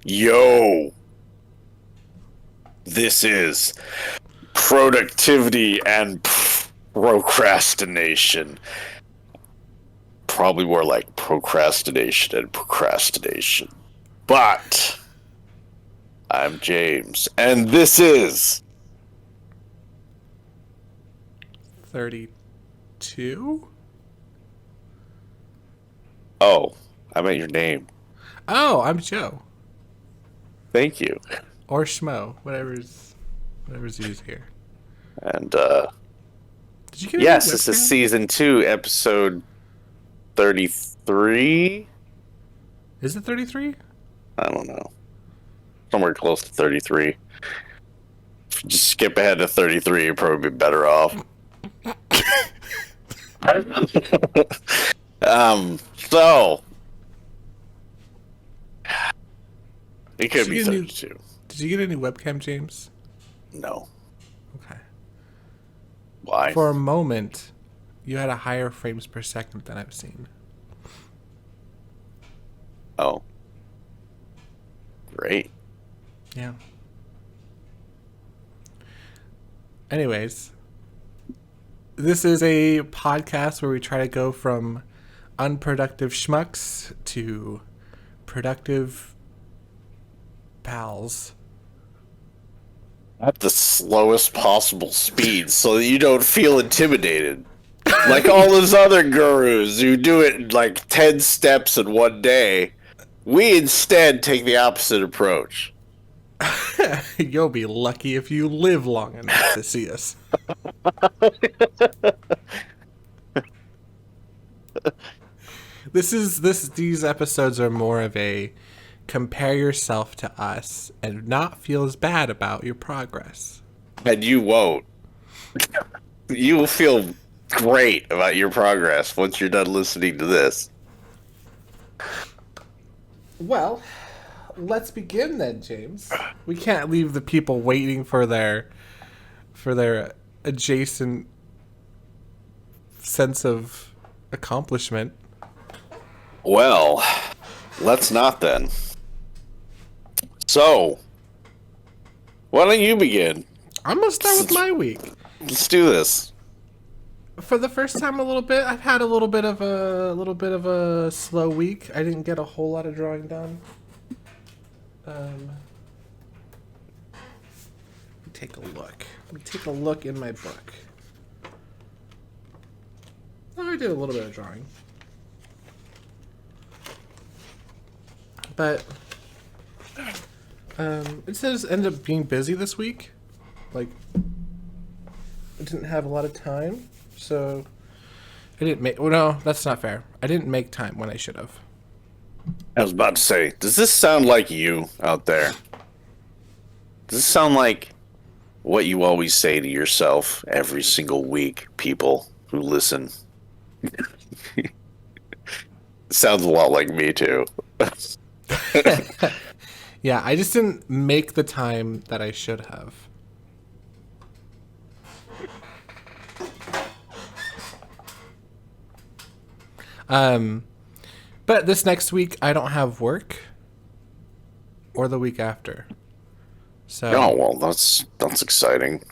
Yo, this is productivity and procrastination. Probably more like procrastination and procrastination. But I'm James, and this is 32? Oh, I meant your name. Oh, I'm Joe. Thank you. Or Schmo. Whatever's used here. And Did you get a new yes, this is webcam? season 2, episode 33. Is it 33? I don't know. Somewhere close to 33. If you just skip ahead to 33, you'd probably be better off. So it could be 32. Did you get a new webcam, James? No. Okay. Why? For a moment, you had a higher frames per second than I've seen. Oh. Great. Yeah. Anyways, this is a podcast where we try to go from unproductive schmucks to productive pals. At the slowest possible speed so that you don't feel intimidated. Like all those other gurus who do it in like 10 steps in one day. We instead take the opposite approach. You'll be lucky if you live long enough to see us. These episodes are more of a compare yourself to us and not feel as bad about your progress. And you won't. You will feel great about your progress once you're done listening to this. Well, let's begin then, James. We can't leave the people waiting for their adjacent sense of accomplishment. Well, let's not then. So, why don't you begin? I'm gonna start with my week. Let's do this. For the first time, a little bit, I've had a little bit of a slow week. I didn't get a whole lot of drawing done. Let me take a look. Let me take a look in my book. Oh, I did a little bit of drawing. But it says ended up being busy this week. Like, I didn't have a lot of time, so I didn't make. Well, no, that's not fair. I didn't make time when I should have. I was about to say, does this sound like you out there? Does this sound like what you always say to yourself every single week, people who listen? It sounds a lot like me, too. Yeah, I just didn't make the time that I should have. But this next week I don't have work, or the week after. So Oh, well, that's exciting.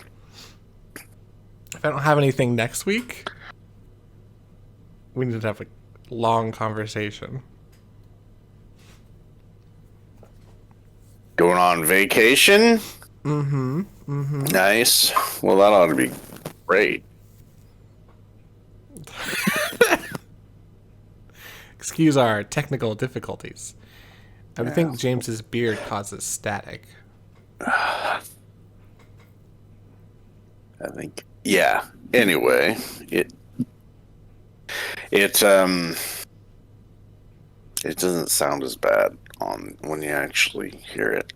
if I don't have anything next week, we need to have a long conversation. Going on vacation? Mm-hmm. Mm-hmm. Nice. Well, that ought to be great. Excuse our technical difficulties. I would think James's beard causes static. I think, yeah. Anyway, it doesn't sound as bad on when you actually hear it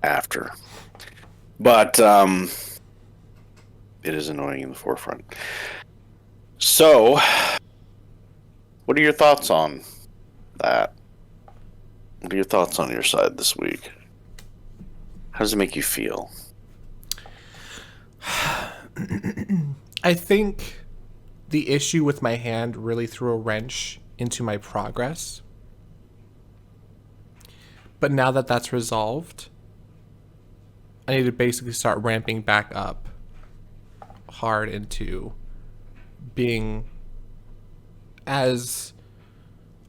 after. But it is annoying in the forefront. So, what are your thoughts on that? What are your thoughts on your side this week? How does it make you feel? I think the issue with my hand really threw a wrench into my progress. But now that that's resolved, I need to basically start ramping back up hard into being as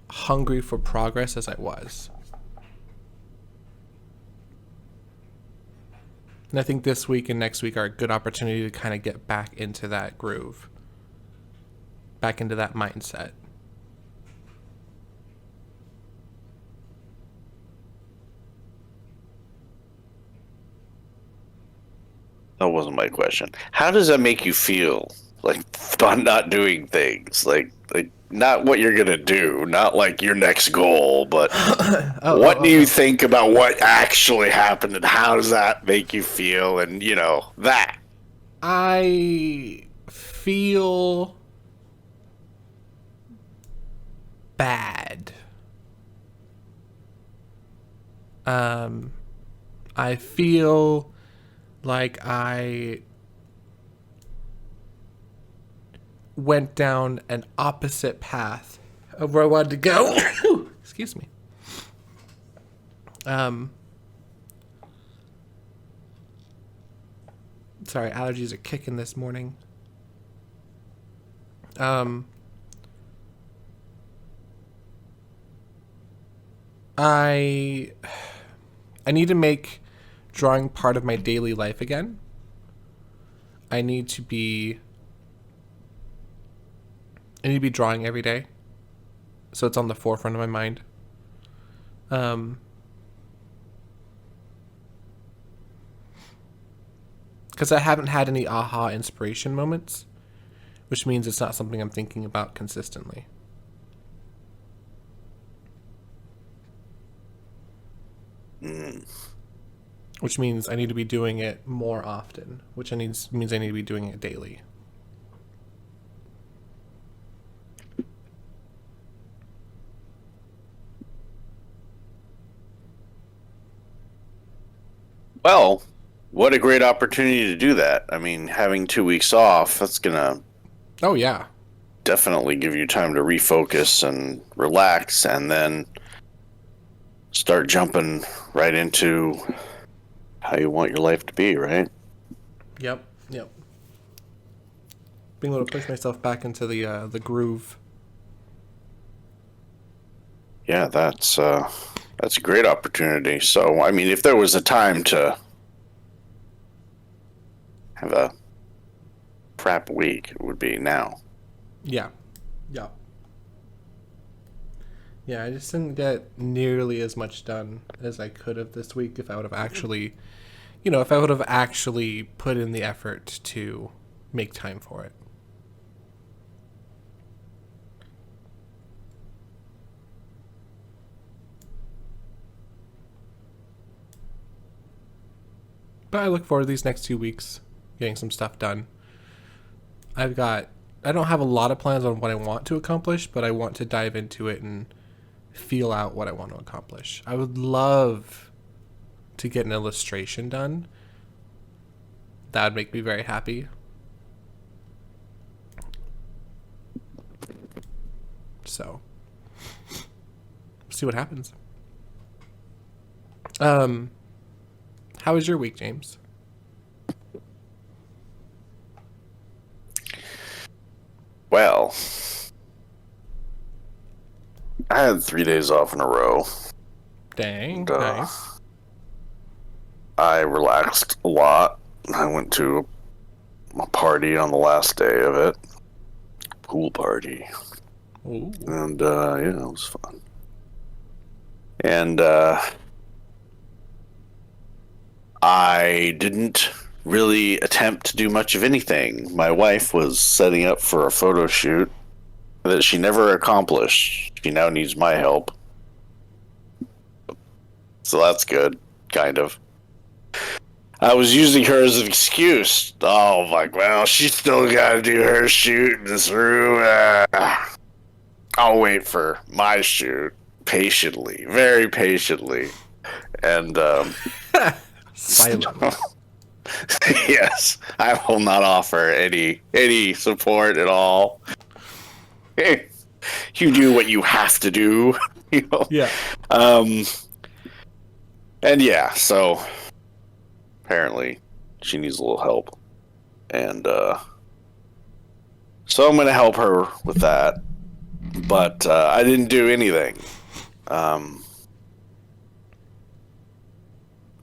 hungry for progress as I was. And I think this week and next week are a good opportunity to kind of get back into that groove, back into that mindset. That wasn't my question. How does that make you feel? Like about not doing things, like not what you're gonna do, not like your next goal, but what do you think about what actually happened, and how does that make you feel? And that. I feel bad. I feel like I went down an opposite path of where I wanted to go. Excuse me. Sorry, allergies are kicking this morning. I need to make drawing part of my daily life again. I need to be drawing every day, so it's on the forefront of my mind. Because I haven't had any aha inspiration moments, which means it's not something I'm thinking about consistently. Which means I need to be doing it more often, which means I need to be doing it daily. Well, what a great opportunity to do that. I mean, having 2 weeks off, that's gonna Oh, yeah. definitely give you time to refocus and relax, and then start jumping right into how you want your life to be, right? Yep. Being able to push myself back into the groove. Yeah, that's a great opportunity. So, I mean, if there was a time to have a crap week, it would be now. Yeah. Yeah, I just didn't get nearly as much done as I could have this week if I would have actually, put in the effort to make time for it. But I look forward to these next 2 weeks, getting some stuff done. I don't have a lot of plans on what I want to accomplish, but I want to dive into it and feel out what I want to accomplish. I would love to get an illustration done. That would make me very happy. So, see what happens. How was your week, James? Well, I had 3 days off in a row. Dang, And, nice. I relaxed a lot. I went to a party on the last day of it. Pool party. Ooh. And, yeah, it was fun. And, I didn't really attempt to do much of anything. My wife was setting up for a photo shoot that she never accomplished. She now needs my help. So that's good, kind of. I was using her as an excuse. Oh, like, well, she's still got to do her shoot in this room. I'll wait for my shoot patiently, very patiently. And, Silent. yes, I will not offer any support at all. You do what you have to do, Yeah. And yeah, so apparently she needs a little help. And so I'm going to help her with that. But I didn't do anything.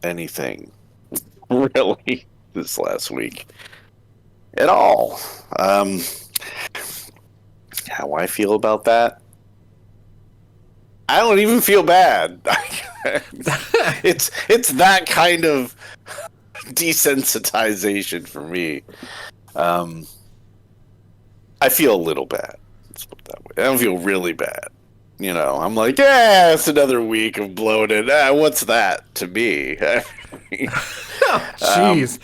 Anything really this last week at all. How I feel about that? I don't even feel bad. It's that kind of desensitization for me. I feel a little bad. Let's put it that way. I don't feel really bad. You know, I'm like, yeah, it's another week of bloated. What's that to me? Jeez.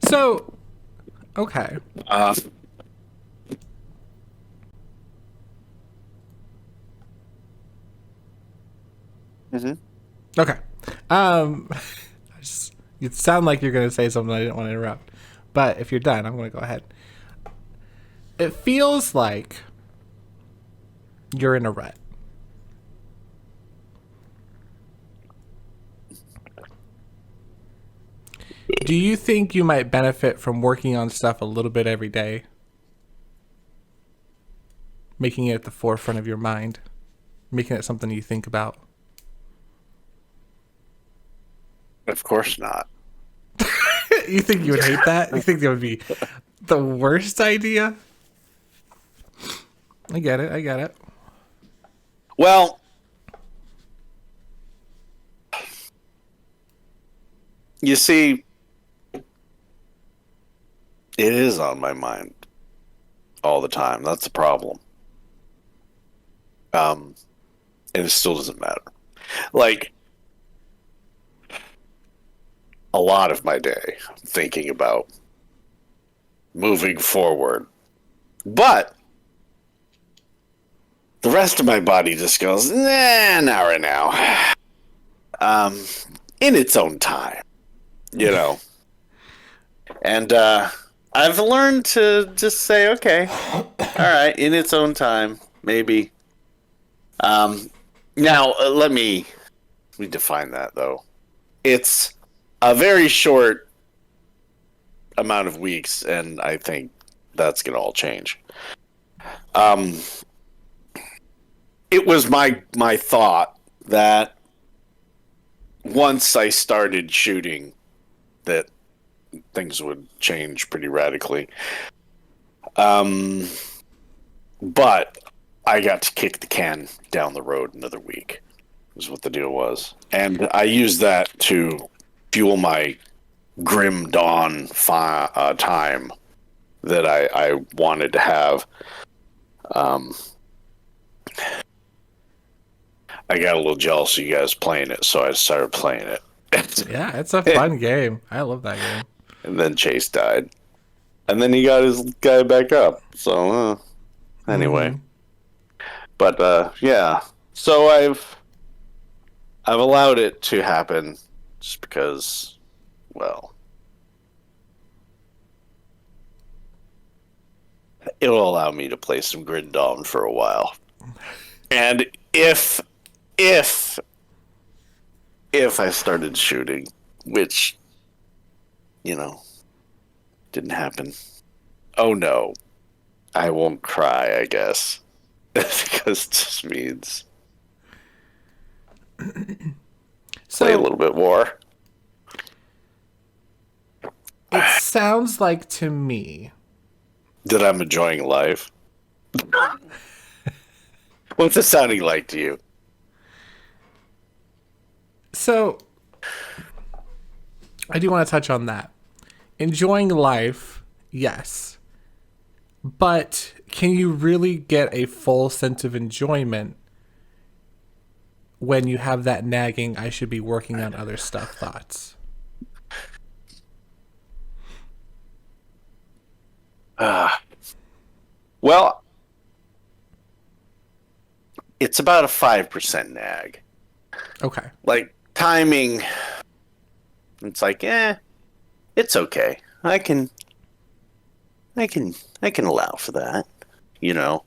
So, okay. Mm-hmm. Okay. You sound like you're going to say something I didn't want to interrupt. But if you're done, I'm going to go ahead. It feels like you're in a rut. Do you think you might benefit from working on stuff a little bit every day? Making it at the forefront of your mind? Making it something you think about? Of course not. You think you would hate that? You think that would be the worst idea? I get it. I get it. Well, you see, it is on my mind all the time. That's the problem. And it still doesn't matter. Like, a lot of my day, I'm thinking about moving forward. But the rest of my body just goes, nah, not right now. In its own time, you know. And I've learned to just say, okay, all right, in its own time, maybe. Now, let me define that, though. It's a very short amount of weeks, and I think that's going to all change. It was my thought that once I started shooting, that things would change pretty radically. But I got to kick the can down the road another week, is what the deal was. And I used that to fuel my grim dawn time that I wanted to have. I got a little jealous of you guys playing it, so I started playing it. Yeah, it's a fun game. I love that game. And then Chase died. And then he got his guy back up. So, anyway. Mm-hmm. But, yeah. So I've allowed it to happen just because, well, it'll allow me to play some Grid Dawn for a while. And if I started shooting, which, you know, didn't happen. Oh no. I won't cry, I guess. Because it just means play a little bit more. It sounds like to me that I'm enjoying life. What's it sounding like to you? So, I do want to touch on that. Enjoying life, yes. But can you really get a full sense of enjoyment when you have that nagging, I should be working on other stuff thoughts? Well, it's about a 5% nag. Okay. Like, timing, it's like, it's okay. I can allow for that, you know?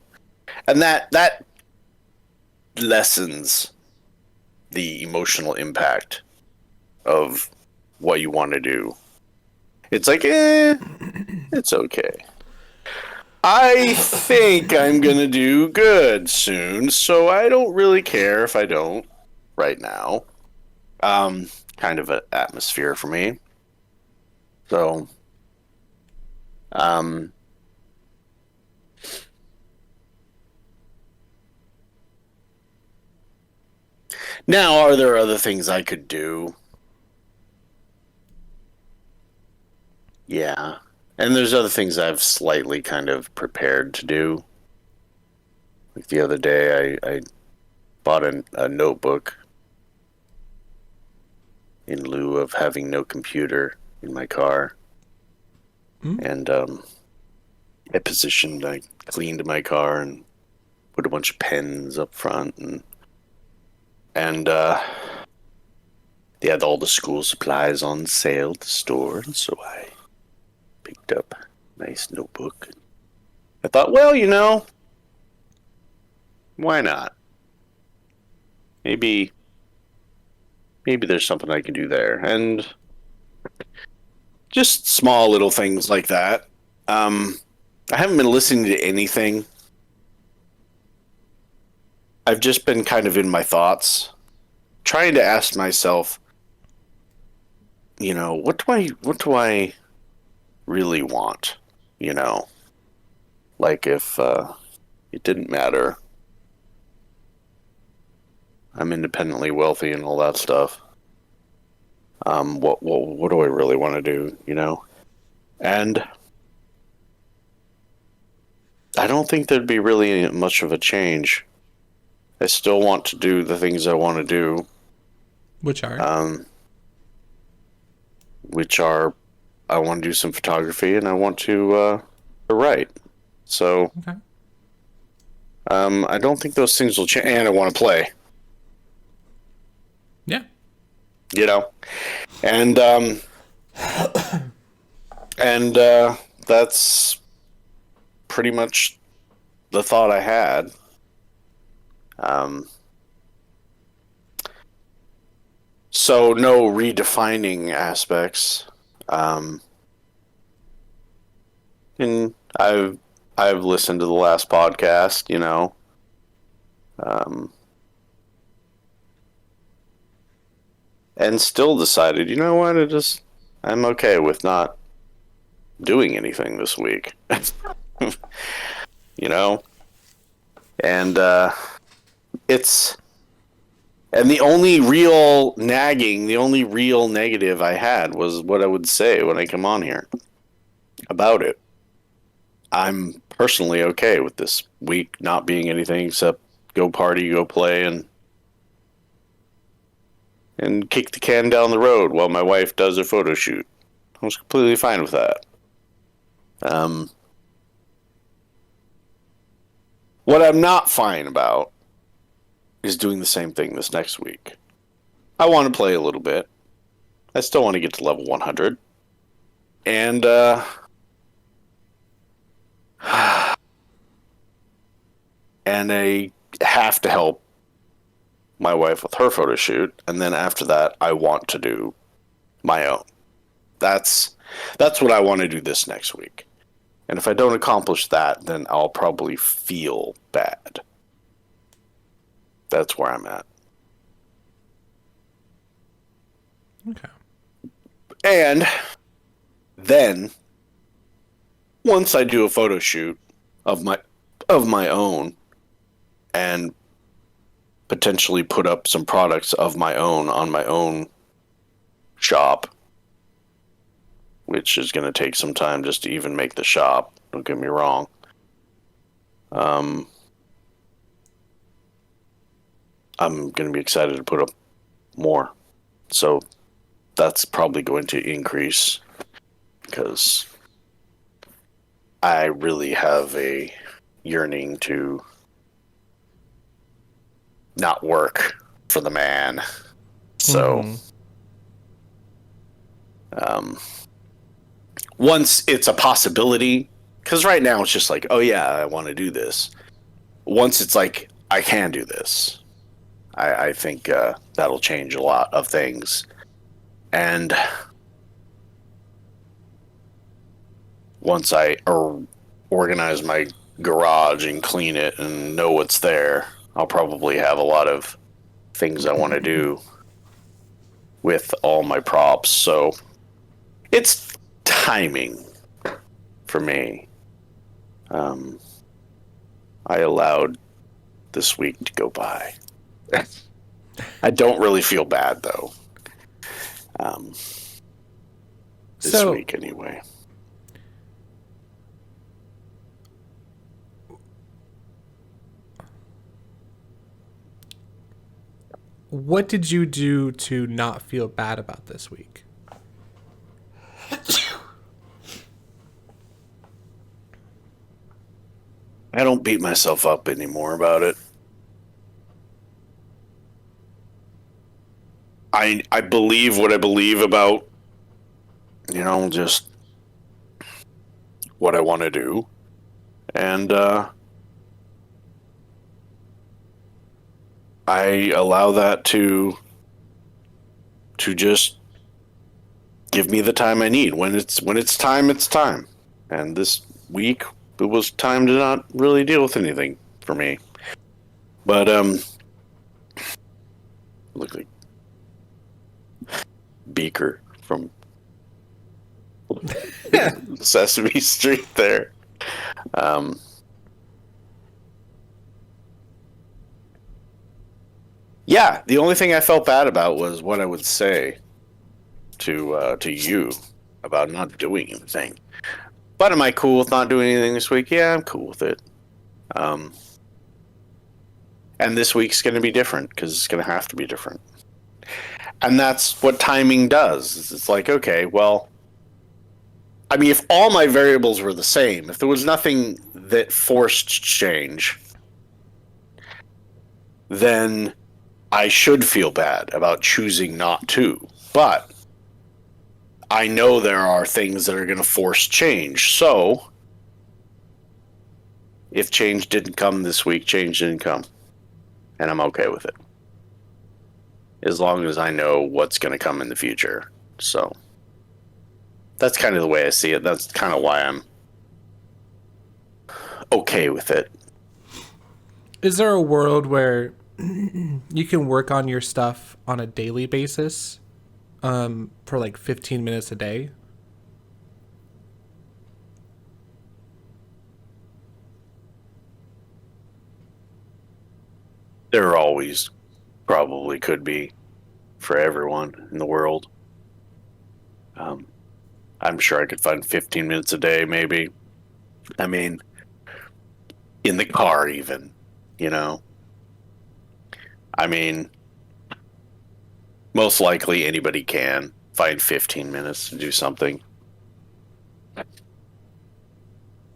And that lessens the emotional impact of what you want to do. It's like, it's okay. I think I'm gonna do good soon, so I don't really care if I don't right now. Kind of an atmosphere for me. So, um, now are there other things I could do? Yeah. And there's other things I've slightly kind of prepared to do. Like the other day, I bought a notebook in lieu of having no computer in my car. And I cleaned my car and put a bunch of pens up front, and they had all the school supplies on sale at the store, and so I picked up a nice notebook. I thought, well, why not? Maybe there's something I can do there, and just small little things like that. I haven't been listening to anything. I've just been kind of in my thoughts, trying to ask myself, what do I really want? Like if it didn't matter. I'm independently wealthy and all that stuff. What do I really want to do? And I don't think there'd be really much of a change. I still want to do the things I want to do. Which are? Which are, I want to do some photography and I want to write. So, Okay. I don't think those things will change. And I want to play. Yeah. And that's pretty much the thought I had. So no redefining aspects. And I've listened to the last podcast, and still decided, you know what, I'm okay with not doing anything this week. And and the only real nagging, the only real negative I had was what I would say when I come on here about it. I'm personally okay with this week not being anything except go party, go play, and kick the can down the road while my wife does a photo shoot. I was completely fine with that. What I'm not fine about is doing the same thing this next week. I want to play a little bit. I still want to get to level 100. And, and I have to help my wife with her photo shoot. And then after that, I want to do my own. That's what I want to do this next week. And if I don't accomplish that, then I'll probably feel bad. That's where I'm at. Okay. And then once I do a photo shoot of my own and potentially put up some products of my own on my own shop, which is going to take some time just to even make the shop, don't get me wrong. I'm going to be excited to put up more. So that's probably going to increase because I really have a yearning to not work for the man. So, once it's a possibility, because right now it's just like, oh yeah, I want to do this. Once it's like, I can do this, I think that'll change a lot of things. And once I organize my garage and clean it and know what's there, I'll probably have a lot of things I want to do with all my props. So it's timing for me. I allowed this week to go by. I don't really feel bad though. This week anyway. What did you do to not feel bad about this week? I don't beat myself up anymore about it. I believe what I believe about, just what I want to do. And I allow that to just give me the time I need. When it's time, it's time. And this week it was time to not really deal with anything for me. But look like Beaker from Sesame Street there. Yeah, the only thing I felt bad about was what I would say to you about not doing anything. But am I cool with not doing anything this week? Yeah, I'm cool with it. And this week's going to be different because it's going to have to be different. And that's what timing does. It's like, okay, well, I mean, if all my variables were the same, if there was nothing that forced change, then I should feel bad about choosing not to. But I know there are things that are going to force change. So if change didn't come this week, change didn't come. And I'm okay with it. As long as I know what's going to come in the future. So that's kind of the way I see it. That's kind of why I'm okay with it. Is there a world where you can work on your stuff on a daily basis for like 15 minutes a day? There always probably could be for everyone in the world. I'm sure I could find 15 minutes a day, maybe. I mean, in the car, even, I mean, most likely anybody can find 15 minutes to do something. Do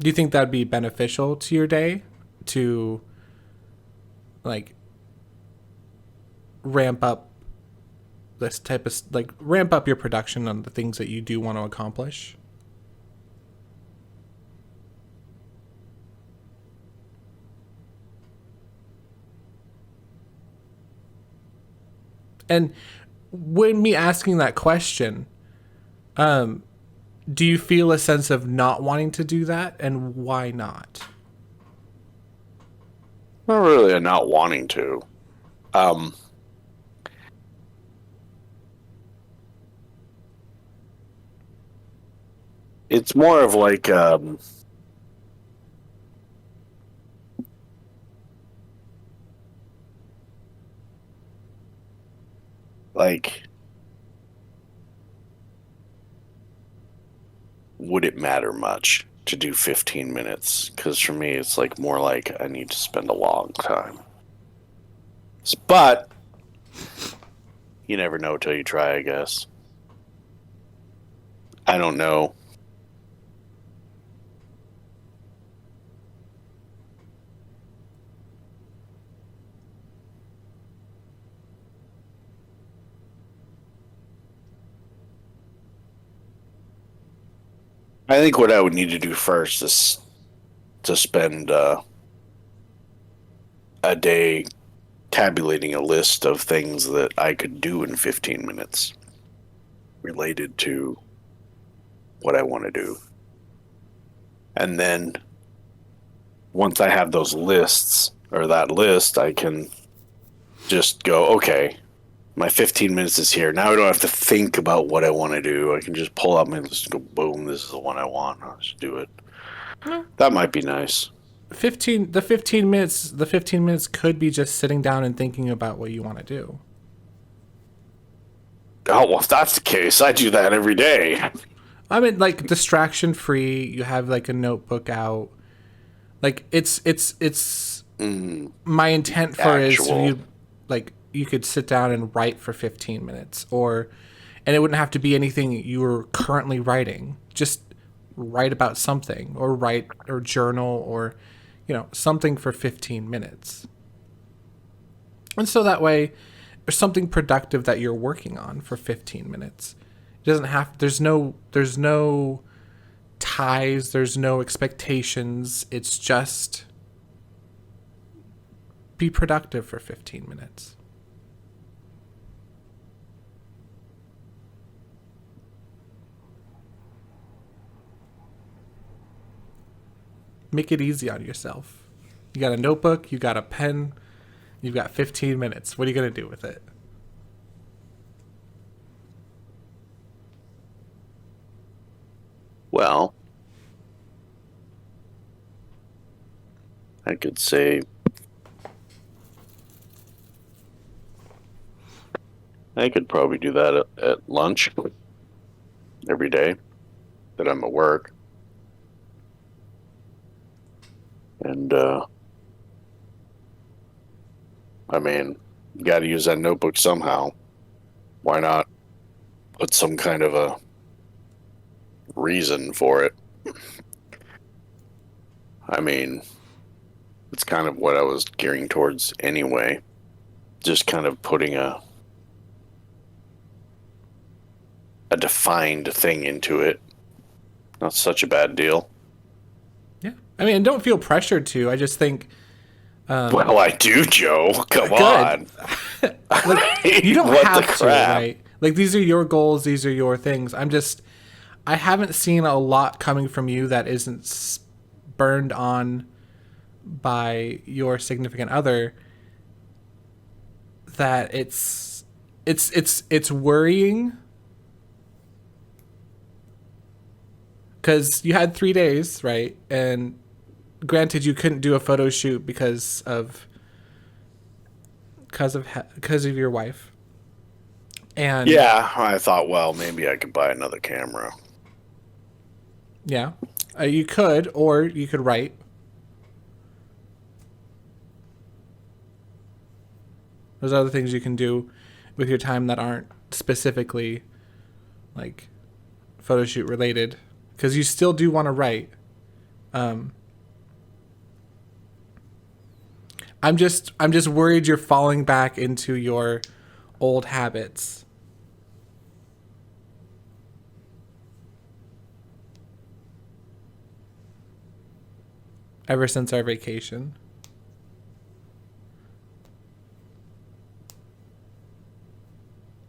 you think that'd be beneficial to your day to like ramp up this type of ramp up your production on the things that you do want to accomplish? And when me asking that question, do you feel a sense of not wanting to do that, and why not? Not really a not wanting to. It's more of like would it matter much to do 15 minutes? Because for me, it's like more like I need to spend a long time. But you never know till you try, I guess. I don't know. I think what I would need to do first is to spend a day tabulating a list of things that I could do in 15 minutes related to what I want to do. And then once I have those lists or that list, I can just go, okay, my 15 minutes is here. Now I don't have to think about what I want to do. I can just pull out my list and go, boom, this is the one I want. I'll just do it. No. That might be nice. The 15 minutes could be just sitting down and thinking about what you want to do. Oh, well, if that's the case, I do that every day. I mean, like, distraction free. You have like a notebook out. Like, it's my intent for is you, like, you could sit down and write for 15 minutes, and it wouldn't have to be anything you were currently writing. Just write about something, or write or journal, or something for 15 minutes. And so that way there's something productive that you're working on for 15 minutes. It doesn't have, there's no ties, there's no expectations. It's just be productive for 15 minutes. Make it easy on yourself. You got a notebook, you got a pen, you've got 15 minutes. What are you going to do with it? Well, I could say I could probably do that at lunch every day that I'm at work. And, I mean, you got to use that notebook somehow. Why not put some kind of a reason for it? I mean, it's kind of what I was gearing towards anyway. Just kind of putting a defined thing into it. Not such a bad deal. Yeah. I mean, don't feel pressured to. I just think... well, I do, Joe. Come on. Like, you don't have to, right? Like, these are your goals. These are your things. I haven't seen a lot coming from you that isn't burned on by your significant other. That it's worrying. Because you had 3 days, right? And granted, you couldn't do a photo shoot because of your wife. And yeah, I thought, well, maybe I could buy another camera. Yeah, you could, or you could write. There's other things you can do with your time that aren't specifically like photo shoot related, because you still do want to write. I'm just worried you're falling back into your old habits. Ever since our vacation.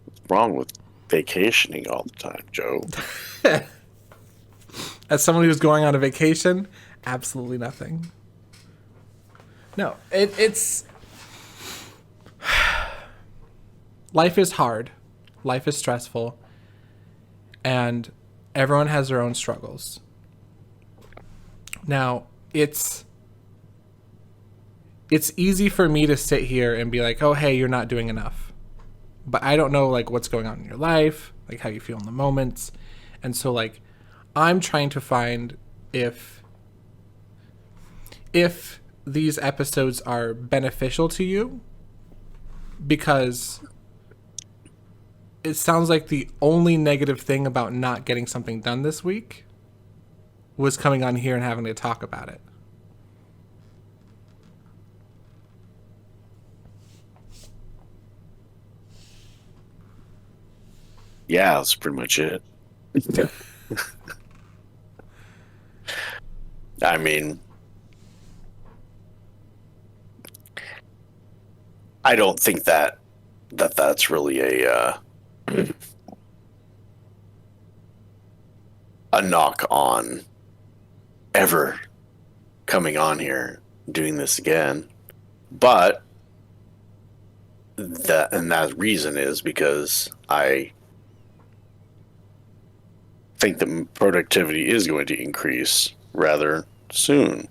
What's wrong with vacationing all the time, Joe? As someone who's going on a vacation, absolutely nothing. No, it's... Life is hard. Life is stressful. And everyone has their own struggles. Now, it's easy for me to sit here and be like, oh, hey, you're not doing enough. But I don't know, like, what's going on in your life, like, how you feel in the moments. And so, like, I'm trying to find if these episodes are beneficial to you, because it sounds like the only negative thing about not getting something done this week was coming on here and having to talk about it. Yeah, that's pretty much it. I mean, I don't think that's really a knock on ever coming on here doing this again. But that reason is because I think that productivity is going to increase rather soon.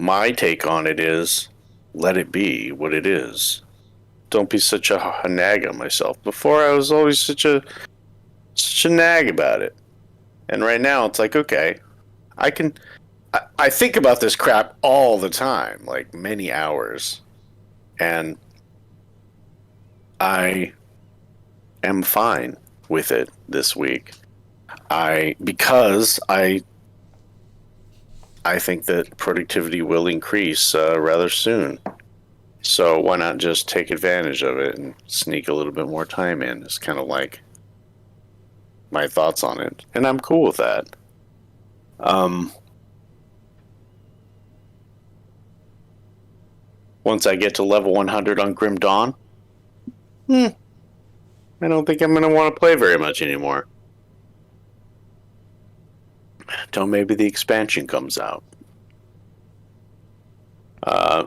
My take on it is let it be what it is. Don't be such a nag on myself. Before I was always such a nag about it. And right now it's like, okay, I think about this crap all the time, like many hours. And I am fine with it this week. Because I think that productivity will increase rather soon. So why not just take advantage of it and sneak a little bit more time in? It's kind of like my thoughts on it, and I'm cool with that. Once I get to level 100 on Grim Dawn, I don't think I'm going to want to play very much anymore. Until maybe the expansion comes out.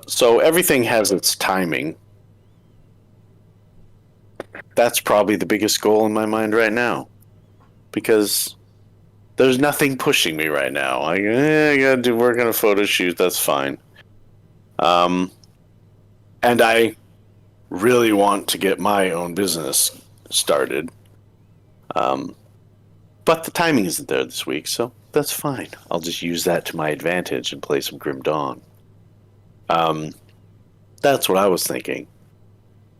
So everything has its timing. That's probably the biggest goal in my mind right now. Because there's nothing pushing me right now. I gotta do work on a photo shoot, that's fine. And I really want to get my own business started. But the timing isn't there this week, so that's fine. I'll just use that to my advantage and play some Grim Dawn. That's what I was thinking.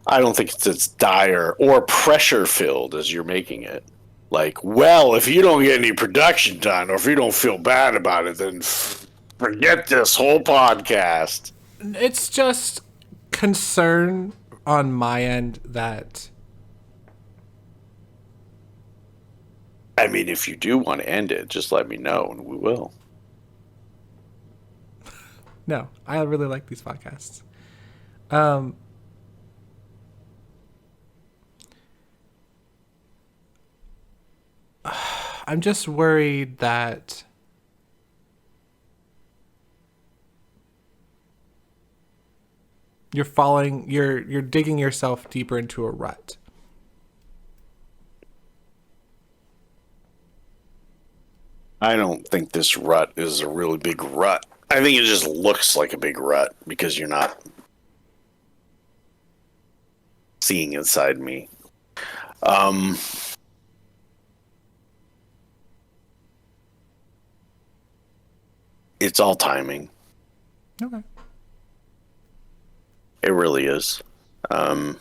I don't think it's as dire or pressure filled as you're making it. Like, well, if you don't get any production done or if you don't feel bad about it, then forget this whole podcast. It's just concern on my end that I mean, if you do want to end it, just let me know and we will. no, I really like these podcasts. I'm just worried that you're digging yourself deeper into a rut. I don't think this rut is a really big rut. I think it just looks like a big rut because you're not seeing inside me. It's all timing. Okay. It really is. And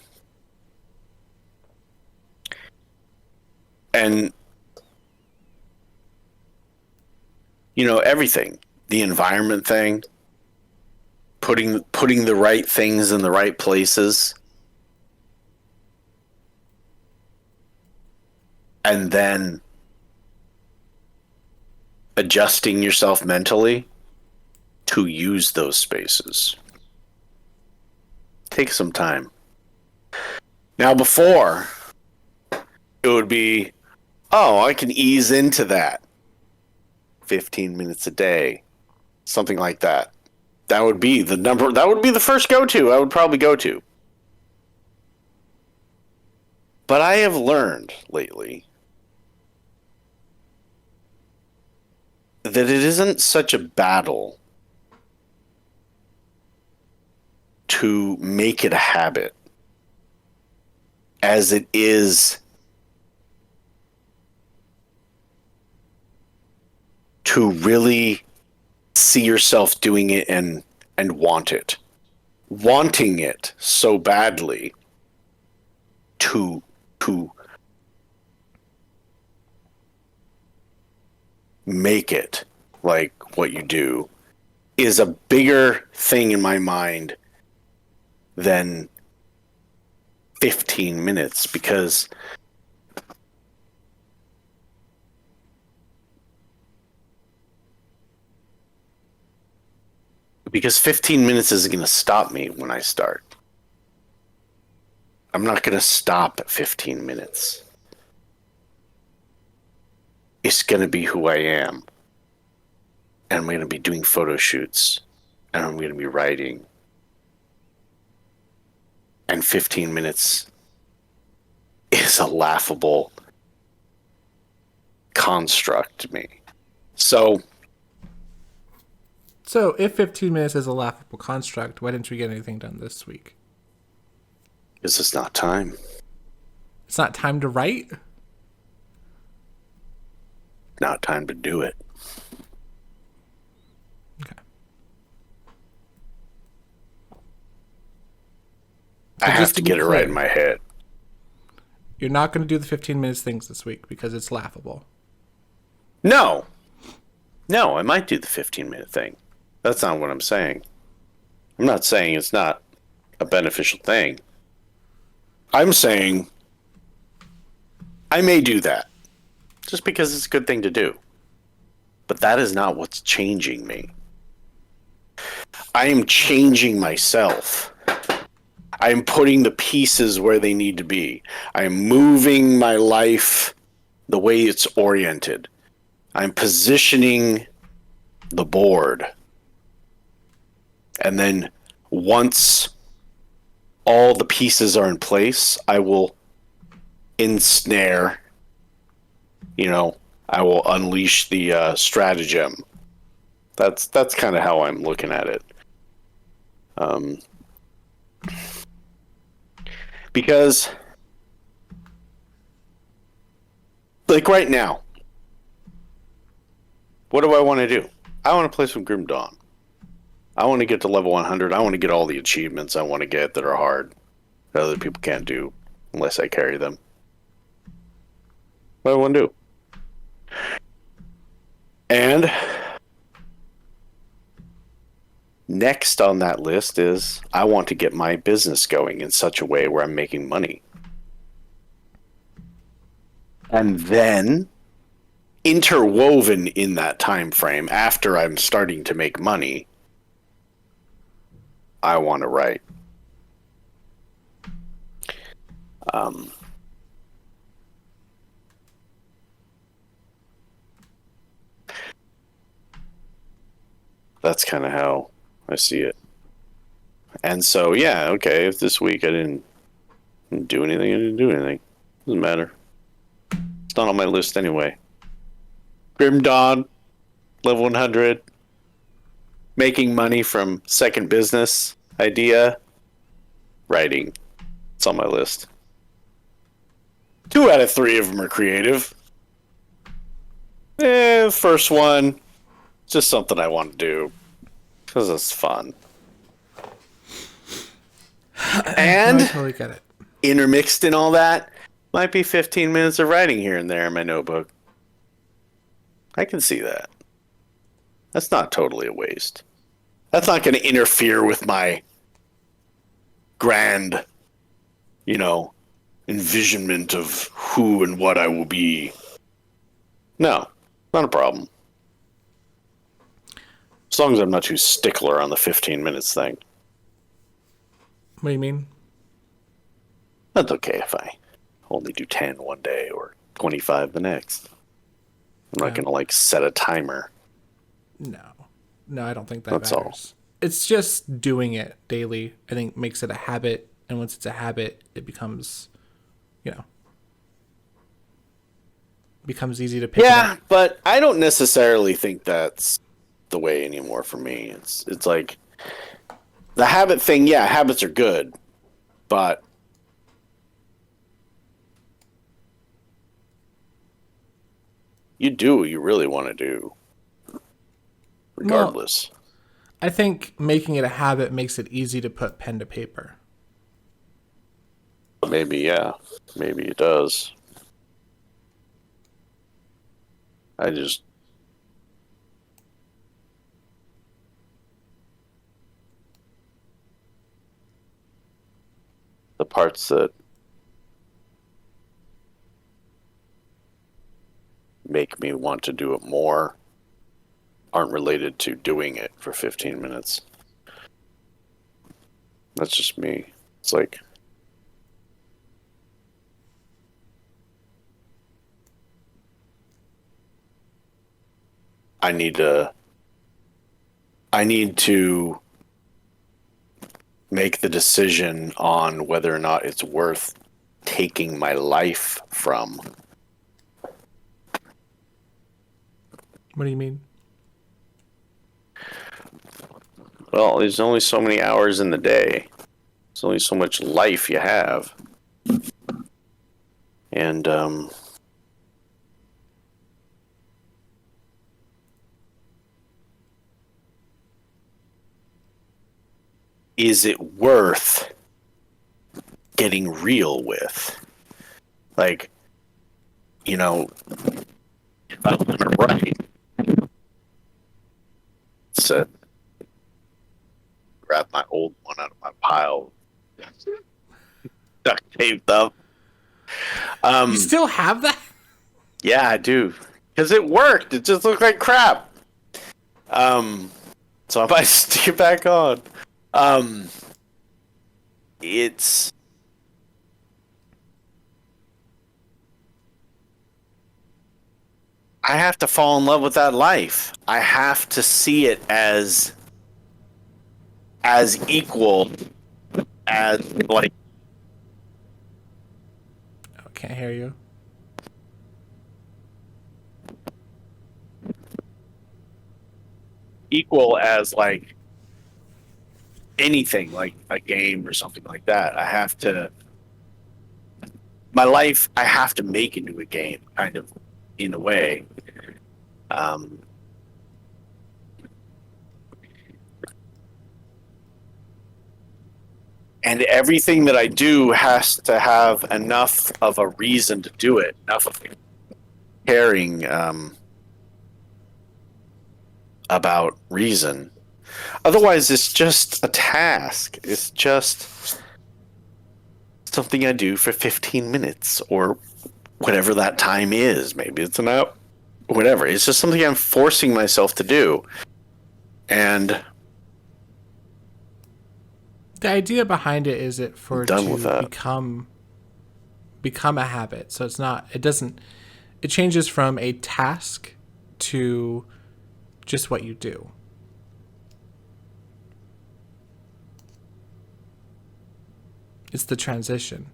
you know, everything, the environment thing, putting the right things in the right places, and then adjusting yourself mentally to use those spaces. Take some time. Now, before, it would be, oh, I can ease into that. 15 minutes a day, something like that. That would be the number. That would be the first go-to I would probably go to. But I have learned lately that it isn't such a battle to make it a habit as it is to really see yourself doing it and want it. Wanting it so badly to make it like what you do is a bigger thing in my mind than 15 minutes because Because 15 minutes isn't going to stop me when I start. I'm not going to stop at 15 minutes. It's going to be who I am. And I'm going to be doing photo shoots. And I'm going to be writing. And 15 minutes is a laughable construct to me. So if 15 minutes is a laughable construct, why didn't we get anything done this week? is this not time? It's not time to write? Not time to do it. Okay. I have just to to be get it right clear, in my head. You're not going to do the 15 minutes things this week because it's laughable. No, I might do the 15-minute thing. That's not what I'm saying. I'm not saying it's not a beneficial thing. I'm saying I may do that just because it's a good thing to do. But that is not what's changing me. I am changing myself. I am putting the pieces where they need to be. I am moving my life the way it's oriented. I'm positioning the board. And then once all the pieces are in place, I will ensnare, I will unleash the stratagem. That's kind of how I'm looking at it. Because, like right now, what do I want to do? I want to play some Grim Dawn. I want to get to level 100. I want to get all the achievements I want to get that are hard, that other people can't do unless I carry them. What do I want to do? And next on that list is I want to get my business going in such a way where I'm making money. And then interwoven in that time frame after I'm starting to make money, I want to write. That's kind of how I see it. And so, yeah, okay, if this week I didn't do anything, I didn't do anything. Doesn't matter. It's not on my list anyway. Grim Dawn, level 100, making money from second business idea, writing. It's on my list. 2 out of 3 of them are creative. First one, just something I want to do because it's fun. And I totally get it. intermixed in all that might be 15 minutes of writing here and there in my notebook. I can see that. That's not totally a waste. That's not going to interfere with my grand, envisionment of who and what I will be. No, not a problem. As long as I'm not too stickler on the 15 minutes thing. What do you mean? That's okay if I only do 10 one day or 25 the next. I'm not going to set a timer. No, I don't think that That's matters. It's just doing it daily, I think, makes it a habit. And once it's a habit, it becomes, becomes easy to pick it Yeah, up. but I don't necessarily think that's the way anymore for me. It's like the habit thing. Yeah, habits are good, but you do what you really want to do, regardless. Well, I think making it a habit makes it easy to put pen to paper. Maybe, yeah, maybe it does. I just the parts that make me want to do it more aren't related to doing it for 15 minutes. That's just me. It's like I need to make the decision on whether or not it's worth taking my life from. What do you mean? Well, there's only so many hours in the day. There's only so much life you have. And is it worth getting real with? Like, you know, if I'm gonna write, so grab my old one out of my pile, duct taped up. You still have that? Yeah, I do, because it worked. It just looked like crap. So I might stick it back on. It's I have to fall in love with that life. I have to see it as equal as like Oh, can't hear you. equal as like anything, like a game or something like that. I have to my life. I have to make into a game, kind of, in a way. Um, and everything that I do has to have enough of a reason to do it, enough of caring about reason. Otherwise, it's just a task. It's just something I do for 15 minutes or whatever that time is. Maybe it's an hour, whatever. It's just something I'm forcing myself to do. And The idea behind it is it for it done with to that. become a habit. So it changes from a task to just what you do. It's the transition.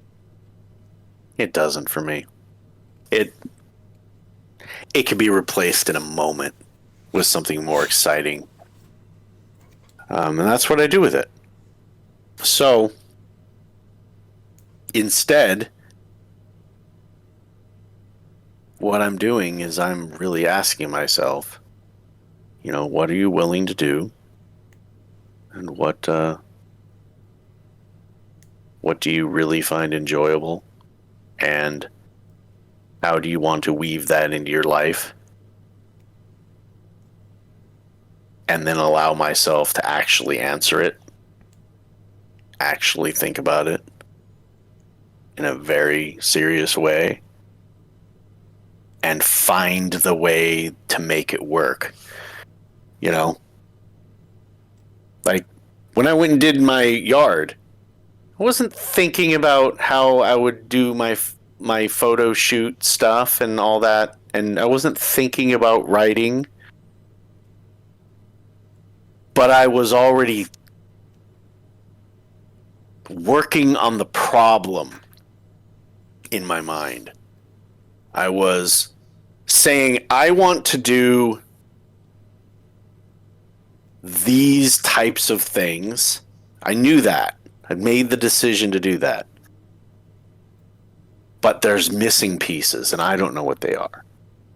It doesn't for me. It can be replaced in a moment with something more exciting. And that's what I do with it. So instead, what I'm doing is I'm really asking myself, what are you willing to do? And what do you really find enjoyable? And how do you want to weave that into your life? And then allow myself to actually answer it, actually think about it in a very serious way, and find the way to make it work. Like when I went and did my yard, I wasn't thinking about how I would do my photo shoot stuff and all that, and I wasn't thinking about writing, but I was already working on the problem in my mind. I was saying, I want to do these types of things. I knew that. I'd made the decision to do that. But there's missing pieces, and I don't know what they are.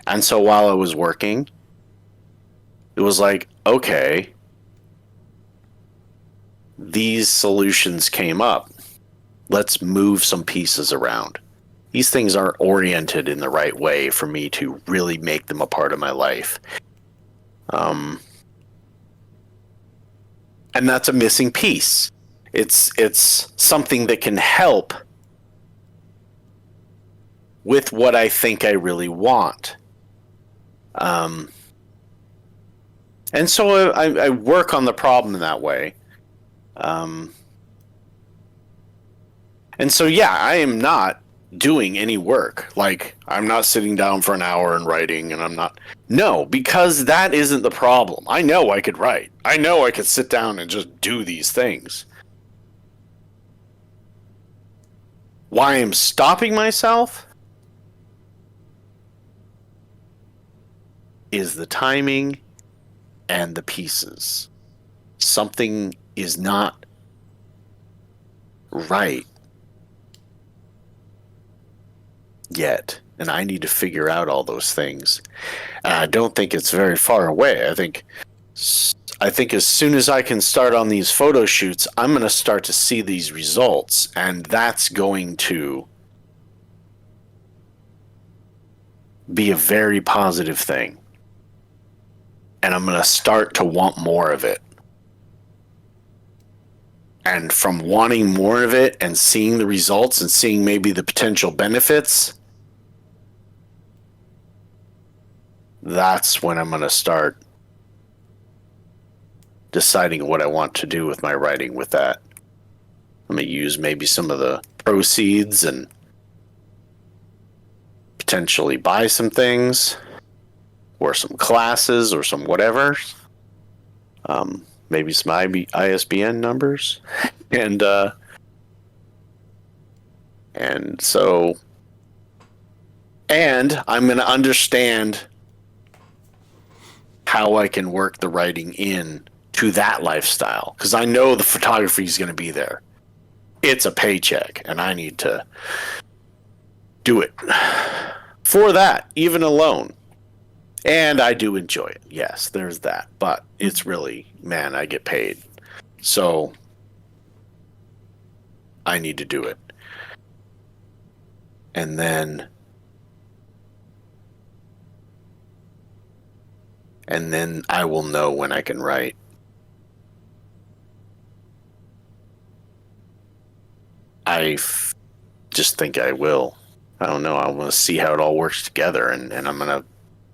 And so while I was working, it was like, okay, these solutions came up. Let's move some pieces around. These things aren't oriented in the right way for me to really make them a part of my life. And that's a missing piece. It's something that can help with what I think I really want. And so I work on the problem in that way. And so, yeah, I am not doing any work. Like, I'm not sitting down for an hour and writing, and I'm not. No, because that isn't the problem. I know I could write. I know I could sit down and just do these things. Why I'm stopping myself is the timing and the pieces. Something is not right yet, and I need to figure out all those things. And I don't think it's very far away. I think as soon as I can start on these photo shoots, I'm going to start to see these results, and that's going to be a very positive thing. And I'm going to start to want more of it. And from wanting more of it and seeing the results and seeing maybe the potential benefits, that's when I'm going to start deciding what I want to do with my writing with that. I'm going to use maybe some of the proceeds and potentially buy some things or some classes or some whatever. Maybe some ISBN numbers. And so, and I'm going to understand how I can work the writing in to that lifestyle, because I know the photography is going to be there. It's a paycheck, and I need to do it for that, even alone. And I do enjoy it. Yes, there's that. But it's really, man, I get paid. So I need to do it. And then I will know when I can write. Just think I will. I don't know. I want to see how it all works together, and I'm going to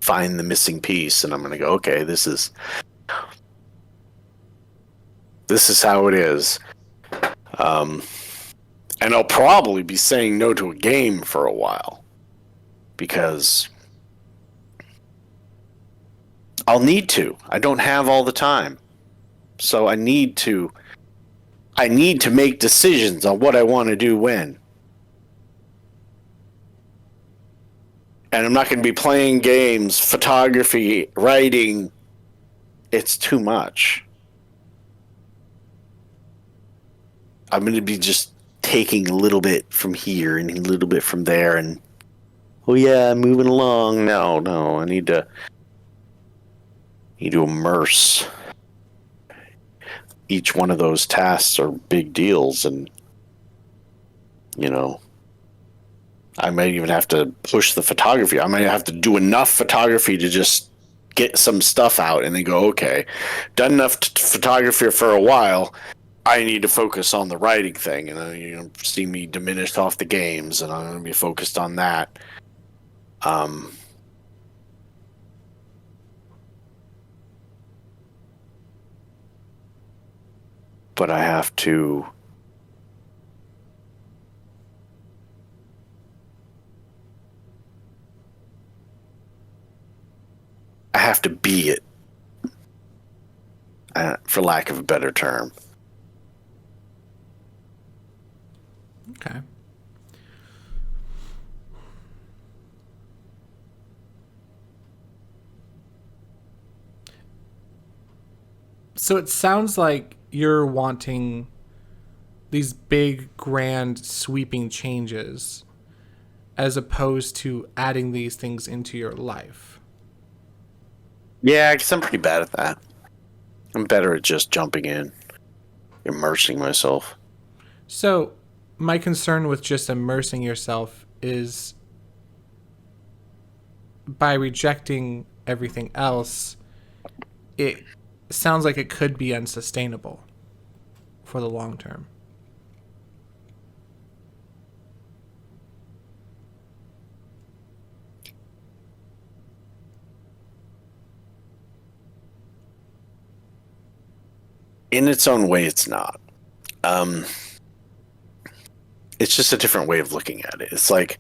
find the missing piece, and I'm going to go, okay, this is how it is. And I'll probably be saying no to a game for a while, because I'll need to. I don't have all the time. So I need to make decisions on what I want to do when. And I'm not going to be playing games, photography, writing. It's too much. I'm going to be just taking a little bit from here and a little bit from there, and oh yeah, moving along. No, I need to immerse. Each one of those tasks are big deals, and I might even have to push the photography. I might have to do enough photography to just get some stuff out and then go, okay, done enough photography for a while. I need to focus on the writing thing, and then you're going to see me diminished off the games, and I'm going to be focused on that. But I have to be it, for lack of a better term. Okay. So it sounds like you're wanting these big, grand, sweeping changes as opposed to adding these things into your life. Yeah, because I'm pretty bad at that. I'm better at just jumping in, immersing myself. So my concern with just immersing yourself is by rejecting everything else, it sounds like it could be unsustainable for the long term. In its own way, it's not. It's just a different way of looking at it. It's like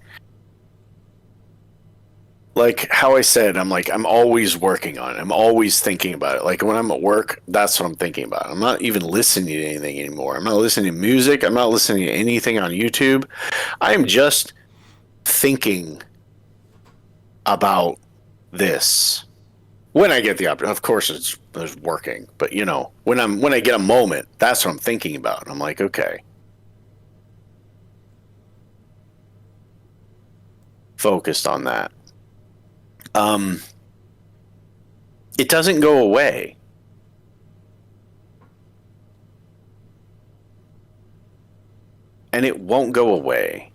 how I said, I'm always working on it. I'm always thinking about it. Like when I'm at work, that's what I'm thinking about. I'm not even listening to anything anymore. I'm not listening to music. I'm not listening to anything on YouTube. I am just thinking about this. When I get the opportunity, of course, it's working. But when I get a moment, that's what I'm thinking about. And I'm like, okay, focused on that. It doesn't go away. And it won't go away.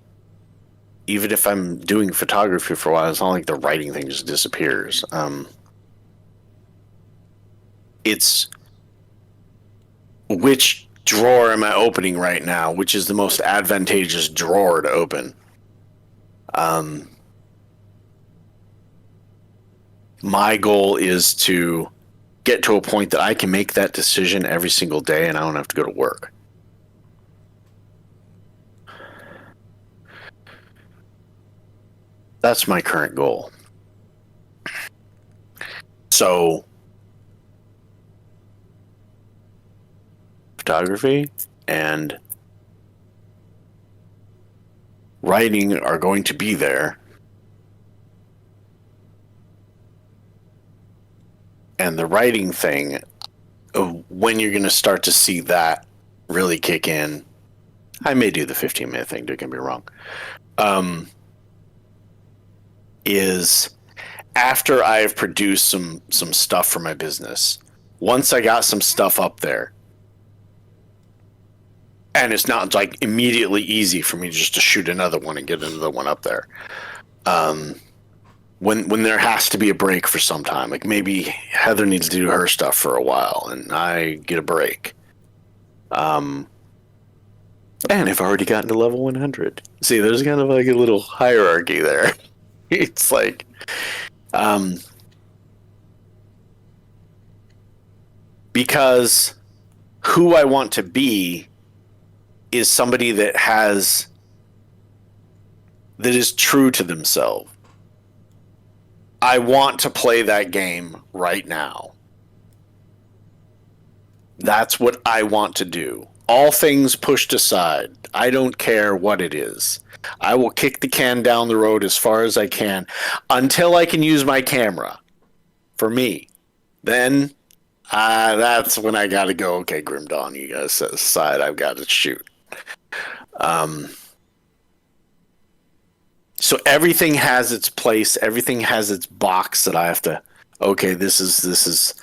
Even if I'm doing photography for a while, it's not like the writing thing just disappears. It's which drawer am I opening right now? Which is the most advantageous drawer to open? My goal is to get to a point that I can make that decision every single day and I don't have to go to work. That's my current goal. So, photography and writing are going to be there. And the writing thing, when you're going to start to see that really kick in, I may do the 15-minute thing, don't get me wrong, is after I've produced some stuff for my business. Once I got some stuff up there, and it's not like immediately easy for me just to shoot another one and get another one up there. When there has to be a break for some time, like maybe Heather needs to do her stuff for a while and I get a break. And I've already gotten to level 100. See, there's kind of like a little hierarchy there. It's like, because who I want to be is somebody that is true to themselves. I want to play that game right now. That's what I want to do. All things pushed aside. I don't care what it is. I will kick the can down the road as far as I can until I can use my camera. For me. Then, that's when I gotta go, okay, Grim Dawn, you gotta set aside. I've got to shoot. So everything has its place. Everything has its box that I have to. Okay, this is this is